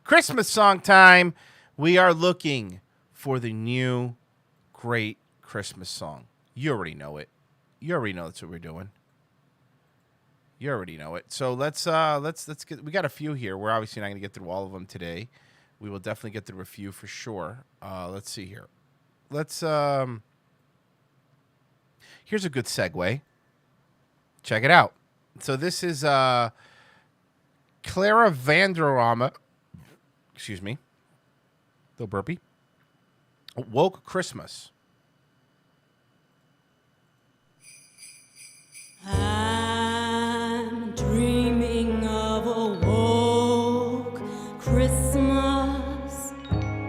Christmas song time. We are looking for the new great Christmas song. You already know it. You already know that's what we're doing. You already know it. So let's get. We got a few here. We're obviously not going to get through all of them today. We will definitely get through a few for sure. Let's see here. Let's. Here's a good segue. Check it out. So this is Clara Vanderama. Excuse me. Little burpee. Woke Christmas. I'm dreaming of a woke Christmas,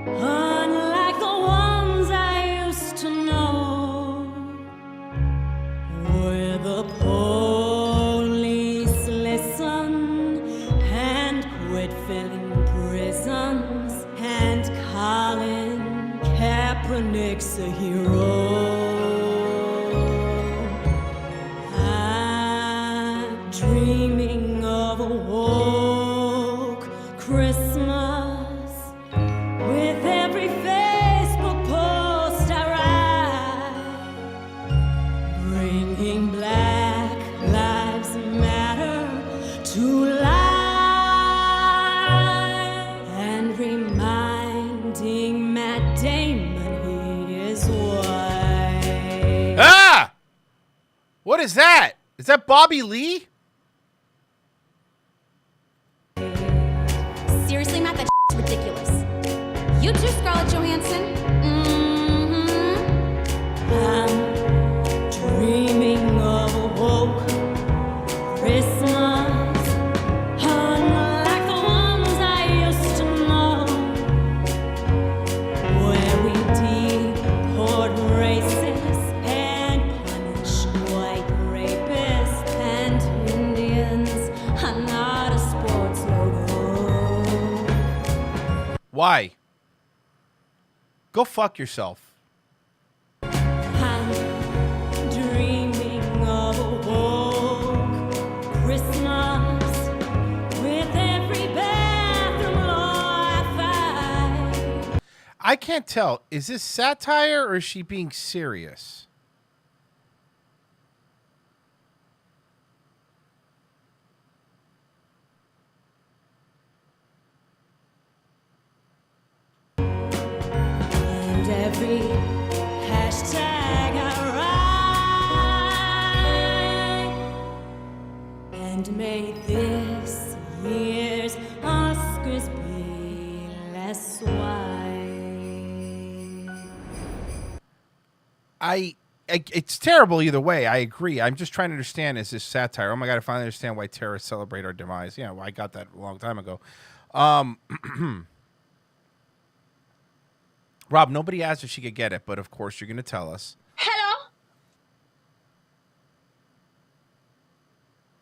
unlike the ones I used to know, where the police listen and quit filling prisons, and Colin Kaepernick's a hero. Dreaming of a woke Christmas, with every Facebook post I write, bringing Black Lives Matter to life, and reminding Matt Damon he is white. Ah! What is that? Is that Bobby Lee? Seriously, Matt, that is ridiculous. You too, Scarlett Johansson. I'm dreaming of a woke Christmas, unlike the ones I used to know, where we deport racists and punish white rapists, and Indians are not a sports logo. Why? Go fuck yourself. I'm dreaming of a woke Christmas, with every bathroom law I find. I can't tell. Is this satire or is she being serious? And every hashtag I write, and may this year's Oscars be less white. It's terrible either way. I agree. I'm just trying to understand, is this satire? Oh my God, I finally understand why terrorists celebrate our demise. Yeah, well, I got that a long time ago. Rob, nobody asked if she could get it, but of course you're going to tell us. Hello?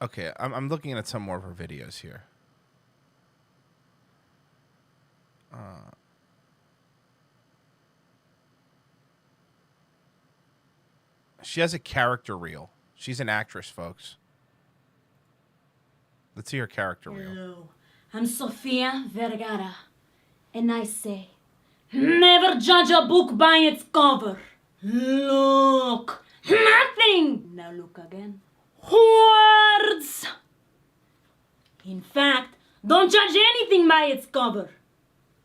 Okay, I'm looking at some more of her videos here. She has a character reel. She's an actress, folks. Let's see her character reel. Hello, I'm Sofia Vergara, and I say, never judge a book by its cover. Look, nothing. Now look again. Words. In fact, don't judge anything by its cover.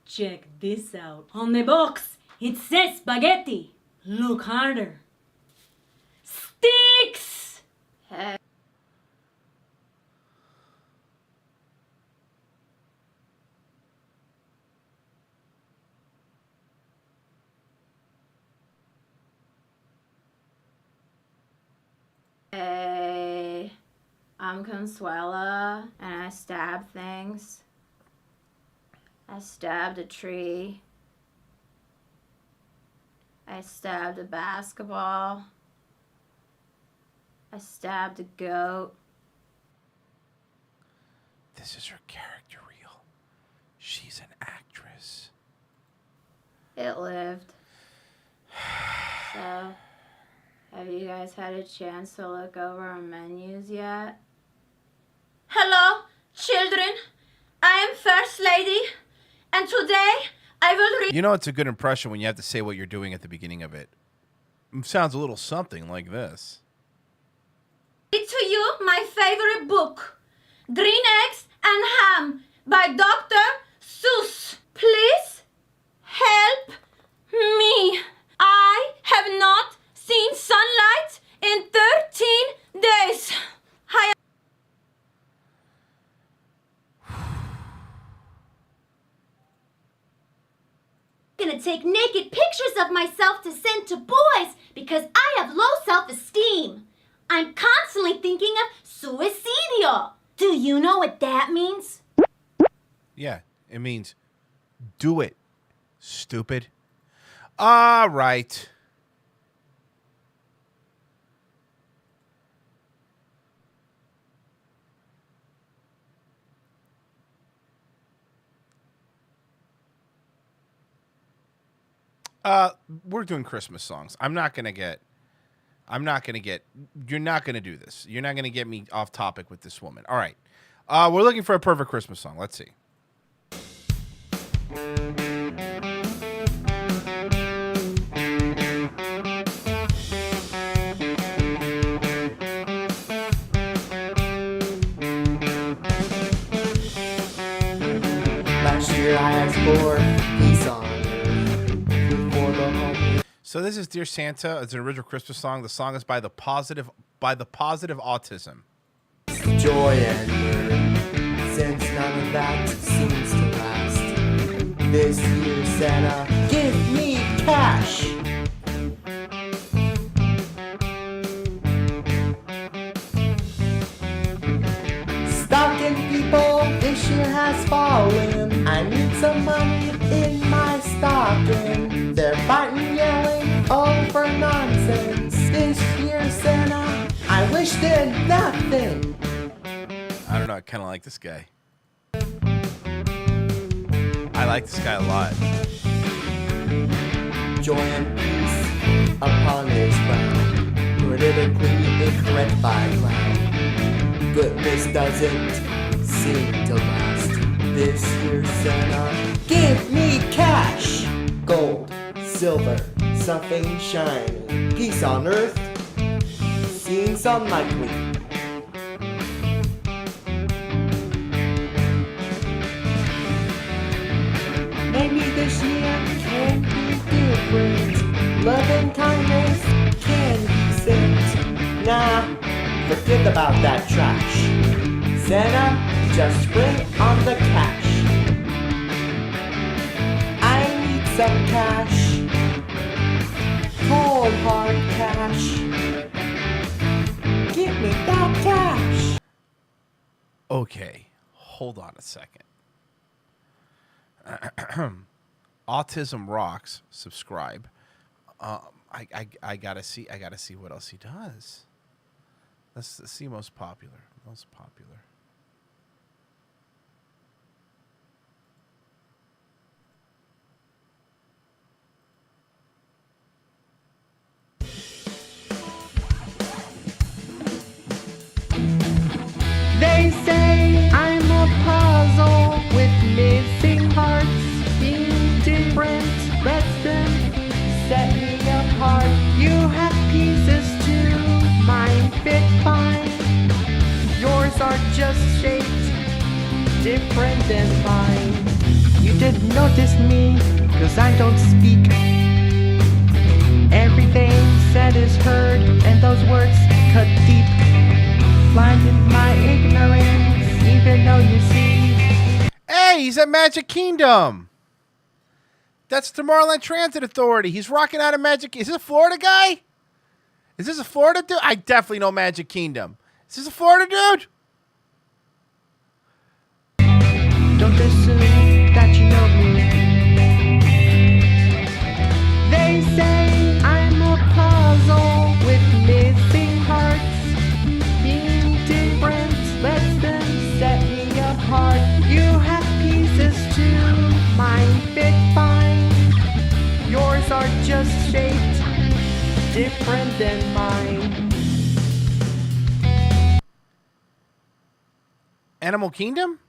Check this out. On the box, it says spaghetti. Look harder. Sticks. Hey, I'm Consuela, and I stab things. I stabbed a tree. I stabbed a basketball. I stabbed a goat. This is her character reel. She's an actress. It lived. So, have you guys had a chance to look over our menus yet? Hello, children. I am First Lady, and today I will read. You know, it's a good impression when you have to say what you're doing at the beginning of it. It sounds a little something like this. Read to you my favorite book, Green Eggs and Ham by Dr. Seuss. Please help me. I have not seen sunlight in 13 days. I'm gonna take naked pictures of myself to send to boys because I have low self-esteem. I'm constantly thinking of suicidio. Do you know what that means? Yeah, it means do it, stupid. All right. We're doing Christmas songs. You're not gonna do this. You're not gonna get me off topic with this woman. All right. We're looking for a perfect Christmas song. Let's see. Last year I asked for peace on earth for the home. So this is Dear Santa. It's an original Christmas song. The song is by the Positive Autism. Joy and mirth, since none of that seems to last. This year, Santa, give me cash. Stocking people, this year has fallen. I need some money in my stocking. They're fighting, yelling over nonsense. This year, Santa, I wish them nothing. I don't know. I kind of like this guy. I like this guy a lot. Joy and peace upon his crown. Politically incorrect background. Goodness doesn't seem to last. This year, Santa, give me cash. Gold, silver, something shiny. Peace on earth, seems unlikely. Maybe this year can be different. Love and kindness can be sent. Nah, forget about that trash. Santa, just bring on the cash. I need some cash. Cold hard cash. Give me that cash. Okay, hold on a second. Autism rocks. Subscribe. I gotta see what else he does. Let's see most popular. Most popular. They say I'm a puzzle with missing parts. Being different lets them set me apart. You have pieces too, mine fit fine. Yours are just shaped different than mine. You didn't notice me, cause I don't speak. Everything said is heard, and those words cut deep. Blind in my ignorance, even though you see. Hey, he's at Magic Kingdom. That's Tomorrowland Transit Authority. He's rocking out of Magic. Is this a Florida guy? Is this a Florida dude? I definitely know Magic Kingdom. Is this a Florida dude? Don't assume that you know me. They say I'm a puzzle with missing parts. Being different lets them set me apart. You have pieces too, mine fit fine. different than mine. Animal Kingdom?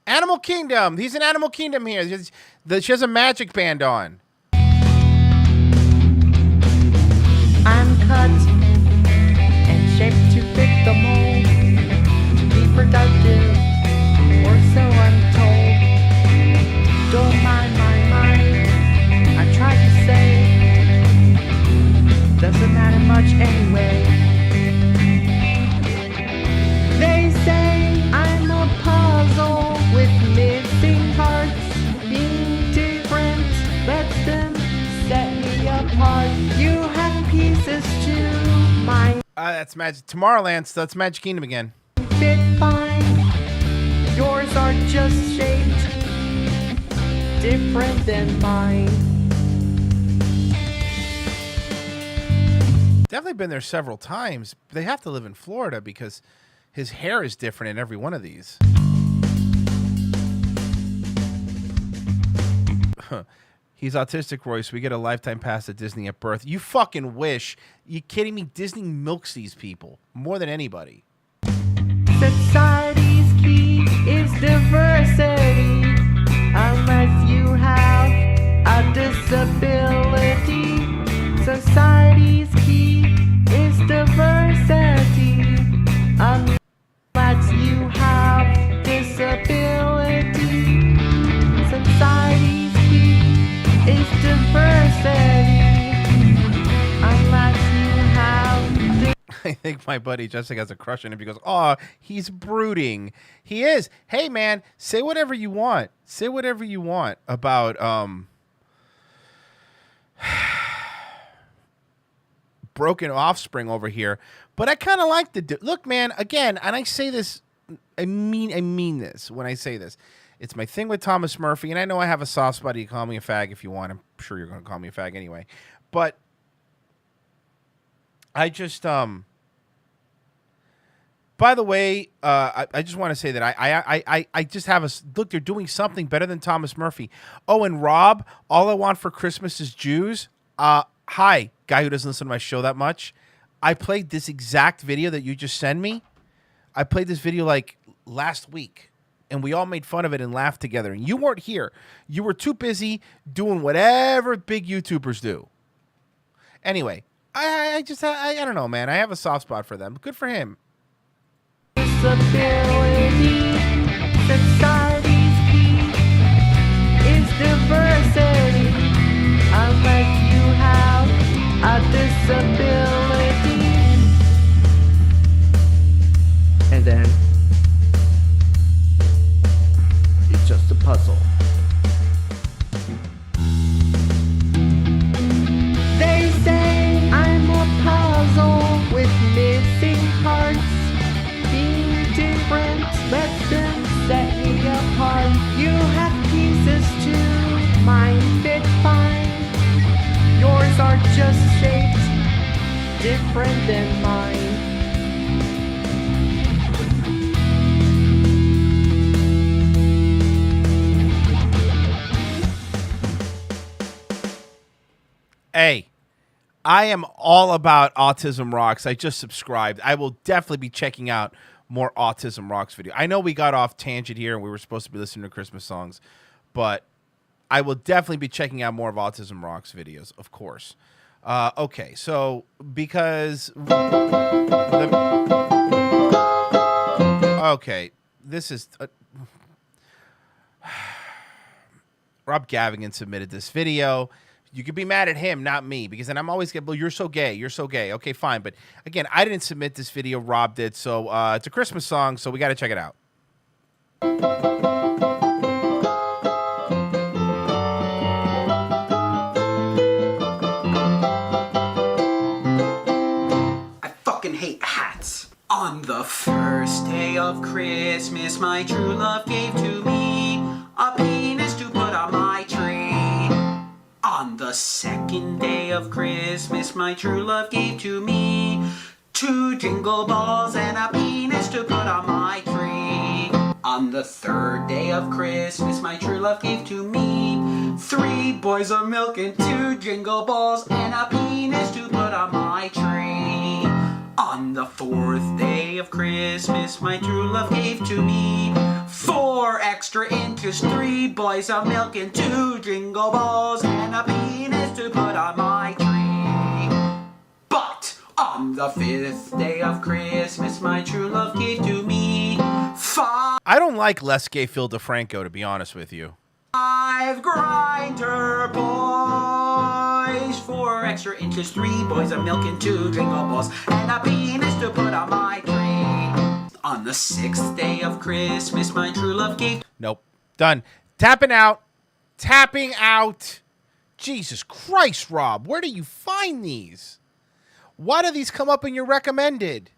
Animal Kingdom. He's in Animal Kingdom here. She has a magic band on. I'm cut and shaped to fit the mold, to be productive, or so I'm told. Don't mind my mind, I try to say, doesn't matter much anyway. They say I'm a puzzle with missing parts, being different lets them set me apart. You have pieces too, mine That's Magic Tomorrowland. So that's Magic Kingdom again. fit fine. Yours are just shaped different than mine. Definitely been there several times. They have to live in Florida because his hair is different in every one of these. He's autistic, Royce. We get a lifetime pass to Disney at birth. You fucking wish. You kidding me? Disney milks these people more than anybody. Society's key is diversity. Unless you have a disability. Society's key is diversity. Unless you have disability. Society's key is diversity. Unless you have I think my buddy Jessica has a crush on him because, oh, he's brooding. He is. Hey, man, say whatever you want. Say whatever you want about broken offspring over here. But I kind of like the look, man. Again, and I say this, I mean this when I say this. It's my thing with Thomas Murphy, and I know I have a soft spot. You call me a fag if you want. I'm sure you're going to call me a fag anyway. But I just by the way, I just want to say that I just have a look. They're doing something better than Thomas Murphy. Oh, and Rob, all I want for Christmas is Jews. Hi, guy who doesn't listen to my show that much. I played this exact video that you just sent me. I played this video like last week, and we all made fun of it and laughed together. And you weren't here. You were too busy doing whatever big YouTubers do. Anyway, I don't know, man. I have a soft spot for them. Good for him. disability. Society's key is diversity. Unless you have a disability. And then it's just a puzzle. They say I'm a puzzle with missing parts. Being different lets them set me apart. You have pieces too, mine fit fine. Yours are just shaped different than mine. Hey, I am all about Autism Rocks. I just subscribed. I will definitely be checking out more Autism Rocks video. I know we got off tangent here and we were supposed to be listening to Christmas songs, but I will definitely be checking out more of Autism Rocks videos, of course. Okay, so because okay, this is Rob Gavigan submitted this video. You could be mad at him, not me, because then I'm always getting, well, you're so gay. You're so gay. Okay, fine. But again, I didn't submit this video. Rob did. So it's a Christmas song, so we got to check it out. I fucking hate hats. On the first day of Christmas, my true love gave to me a penis to put on my tree. On the second day of Christmas, my true love gave to me 2 jingle balls and a penis to put on my tree. On the third day of Christmas, my true love gave to me 3 boys of milk and 2 jingle balls and a penis to put on my tree. On the 4th day of Christmas, my true love gave to me 4 extra inches, 3 boys of milk and 2 jingle balls and a penis to put on my tree. But on the 5th day of Christmas, my true love gave to me 5 I don't like Les Gay Phil DeFranco, to be honest with you. grinder boys, 4 extra inches, 3 boys of milk and 2 jingle balls and a penis to put on my tree. On the 6th day of Christmas, my true love gave. Nope. Done. Tapping out. Tapping out. Jesus Christ, Rob. Where do you find these? Why do these come up in your recommended?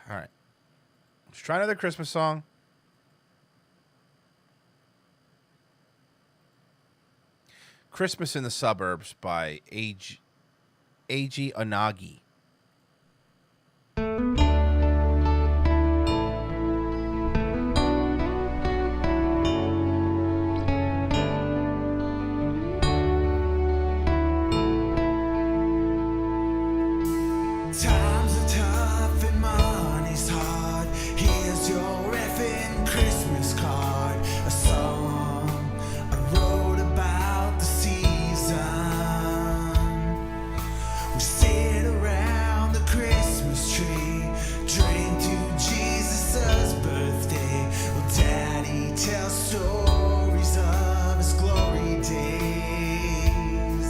All right. Let's try another Christmas song. Christmas in the Suburbs by Eiji Onagi. Times are tough and money's hard. Here's your effing Christmas card. A song I wrote about the season. We sit around the Christmas tree, drink to Jesus' birthday. Well, Daddy tells stories of his glory days.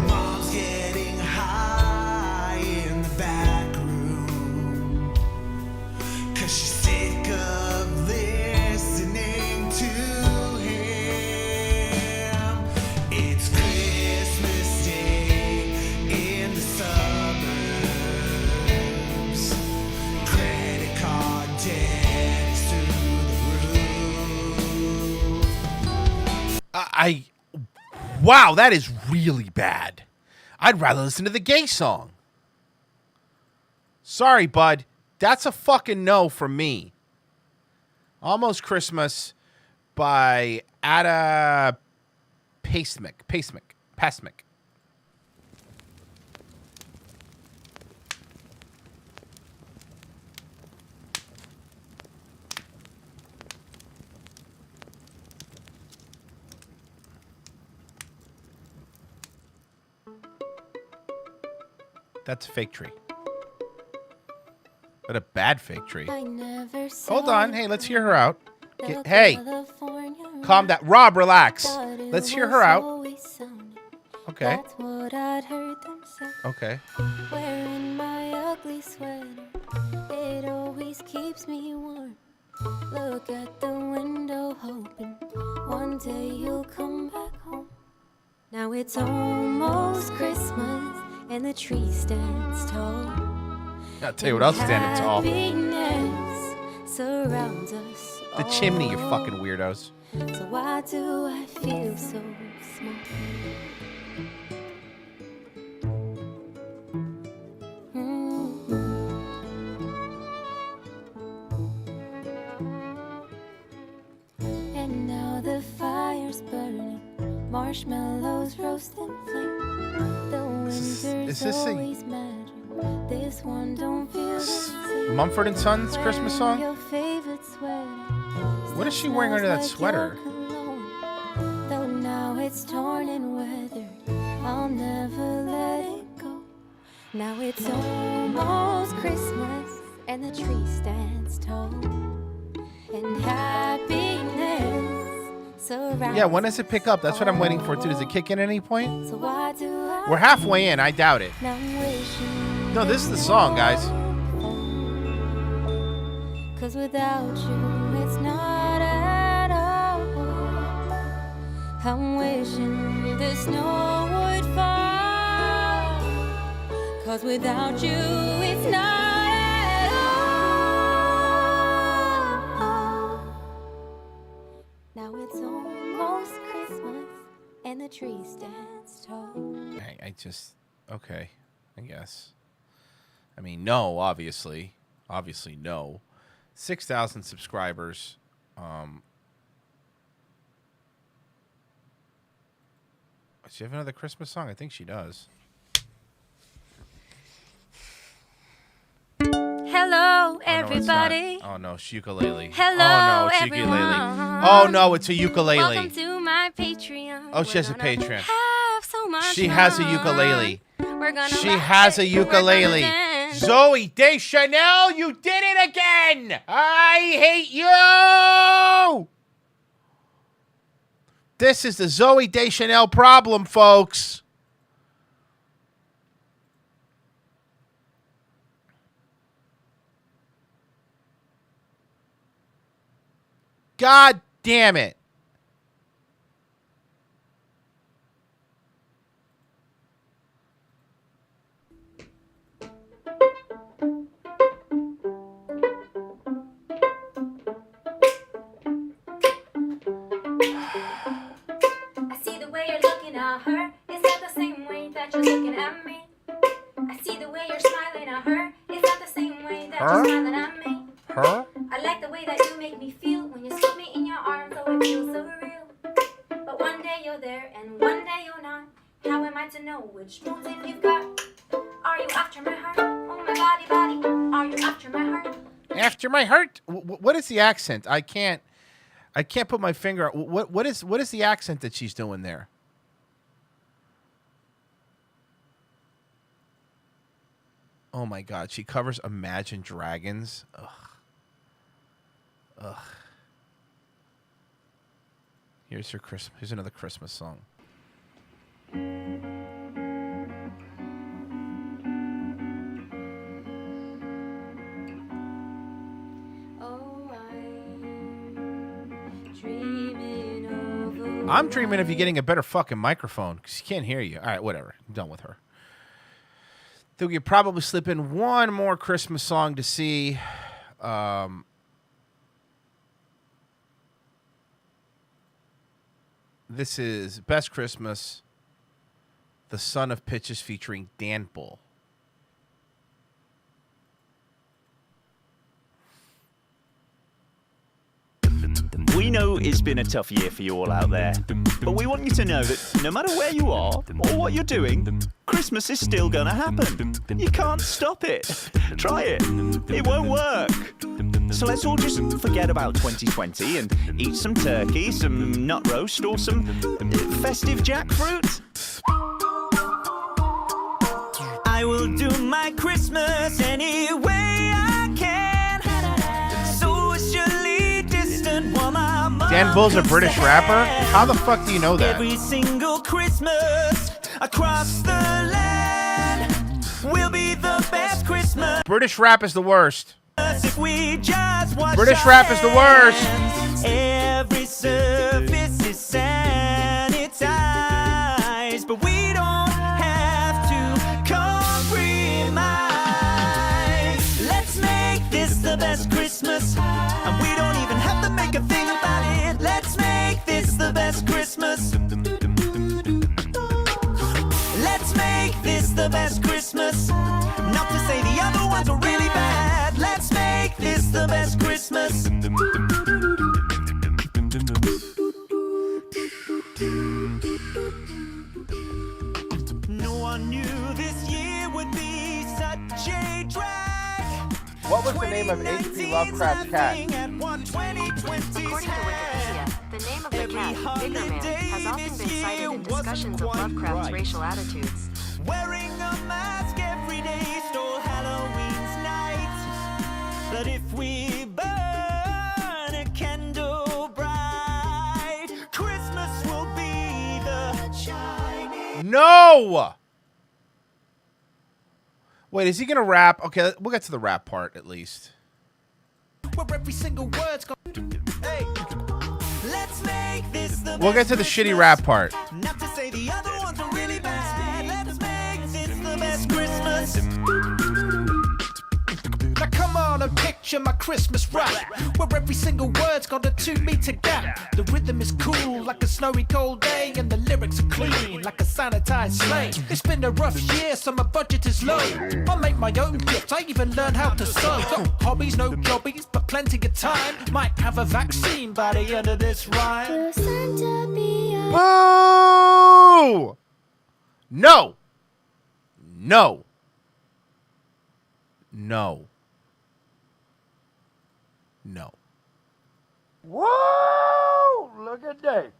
Mom's getting high in the back room, 'cause she's sick of listening to him. It's Christmas Day in the suburbs. Credit card debt is through the roof. Wow, that is really bad. I'd rather listen to the gay song. Sorry, bud. That's a fucking no from me. Almost Christmas by Ada Pasmic. That's a fake tree. But a bad fake tree. Hold on. Hey, let's hear her out. Hey, calm down. Rob, relax. Let's hear her out. Okay. That's what I'd heard them say. Okay. Wearing my ugly sweater, it always keeps me warm. Look at the window, hoping one day you'll come back home. Now it's almost Christmas, and the tree stands tall. I'll tell you what else standing tall. Happiness surrounds us The all. chimney, you fucking weirdos. So why do I feel so small? And now the fire's burning, marshmallows roasting flame. The winter's this a- always magic. This one don't feel the same. Mumford and Sons Christmas song? Your favorite sweater. What is she wearing under that sweater? Though now it's torn and weathered, I'll never let it go. Now it's almost Christmas, and the tree stands tall. And happiness surrounds. Yeah, when does it pick up? That's what I'm waiting for too. Does it kick in at any point? So why do I We're halfway in. I doubt it. now wishing? No, this is the song, guys. 'Cause without you, it's not at all. I'm wishing the snow would fall. 'Cause without you, it's not at all. Now it's almost Christmas, and the tree stands tall. Okay, I guess. I mean, no, obviously. Obviously, no. 6,000 subscribers. Does she have another Christmas song? I think she does. Hello, everybody. Oh no, it's ukulele. Hello, oh no, it's everyone. ukulele. Oh no, it's a ukulele. Welcome to my Patreon. Oh, she has a Patreon. Have so much She has a fun. ukulele. We're gonna She laugh, has a we're gonna ukulele. dance. Zoe Deschanel, you did it again. I hate you. This is the Zoe Deschanel problem, folks. God damn it. I see the way you're looking at her. Is that the same way that you're looking at me? I see the way you're smiling at her. Is that the same way that Her? you're smiling at me? Her? I like the way that you make me feel when you scoop me in your arms. Oh, it feels so real. But one day you're there and one day you're not. How am I to know which motive you've got? Are you after my heart? Oh, my body. Are you after my heart? After my heart. What is the accent? I can't put my finger. What is the accent that she's doing there? Oh my God, she covers Imagine Dragons. Ugh. Here's her Christmas. Here's another Christmas song. I'm dreaming of you getting a better fucking microphone because she can't hear you. All right, whatever. I'm done with her. Think we could probably slip in one more Christmas song to see. This is Best Christmas, The Son of Pitches featuring Dan Bull. We know it's been a tough year for you all out there, but we want you to know that no matter where you are or what you're doing, Christmas is still gonna happen. You can't stop it. Try it. It won't work. So let's all just forget about 2020 and eat some turkey, some nut roast, or some festive jackfruit. I will do my Christmas any way I can. Socially distant while my mom Dan Bull's a British rapper? How the fuck do you know that? Every single Christmas across the land will be the best Christmas. British rap is the worst. If we just wash British our rap is the worst. hands, every surface is sanitized, but we don't have to compromise. Let's make this the best Christmas, and we don't even have to make a thing about it. Let's make this the best Christmas. Let's make this the best Christmas. Not to say the other ones are really bad. Let's make this the best Christmas. No one knew this year would be such a drag. What was the name of H.P. Lovecraft's cat? According to Wikipedia, the name of the cat, Bigger Man, has often been cited in discussions of Lovecraft's racial attitudes. Wearing a mask every day stole Halloween's night. But if we burn a candle bright, Christmas will be the shining. No! Wait, is he gonna rap? Okay, we'll get to the rap part at least. Where every single word's gonna hey. Let's make this the We'll get to the shitty rap part. Not to say the other ones are really bad. Let's make this the best Christmas. Now come on and pick picture my Christmas rap, where every single word's got a 2-meter gap. The rhythm is cool like a snowy cold day, and the lyrics are clean like a sanitized sleigh. It's been a rough year, so my budget is low. I make my own gifts, I even learned how to sew. Got hobbies, no jobbies, but plenty of time. Might have a vaccine by the end of this rhyme. Will Santa be a Boo! No. No. No. No. Whoa! Look at Dave.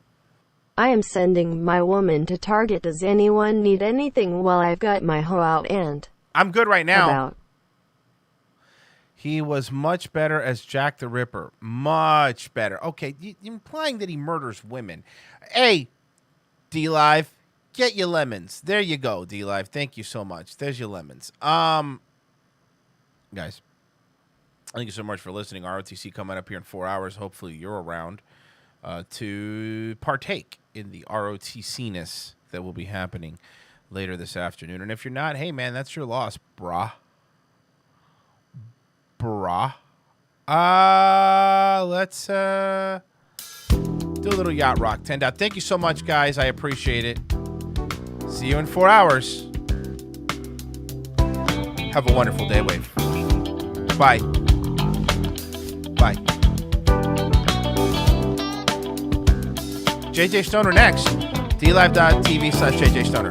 I am sending my woman to Target. Does anyone need anything while I've got my hoe out and... I'm good right now. About. He was much better as Jack the Ripper. Much better. Okay, implying that he murders women. Hey, D-Live, get your lemons. There you go, D-Live. Thank you so much. There's your lemons. Guys, thank you so much for listening. ROTC coming up here in 4 hours. Hopefully you're around to partake in the ROTC-ness that will be happening later this afternoon. And if you're not, hey, man, that's your loss, brah. Let's do a little yacht rock. 10 out. Thank you so much, guys. I appreciate it. See you in 4 hours. Have a wonderful day, Wave. Bye. Bye. JJ Stoner next. DLive.tv/JJ Stoner.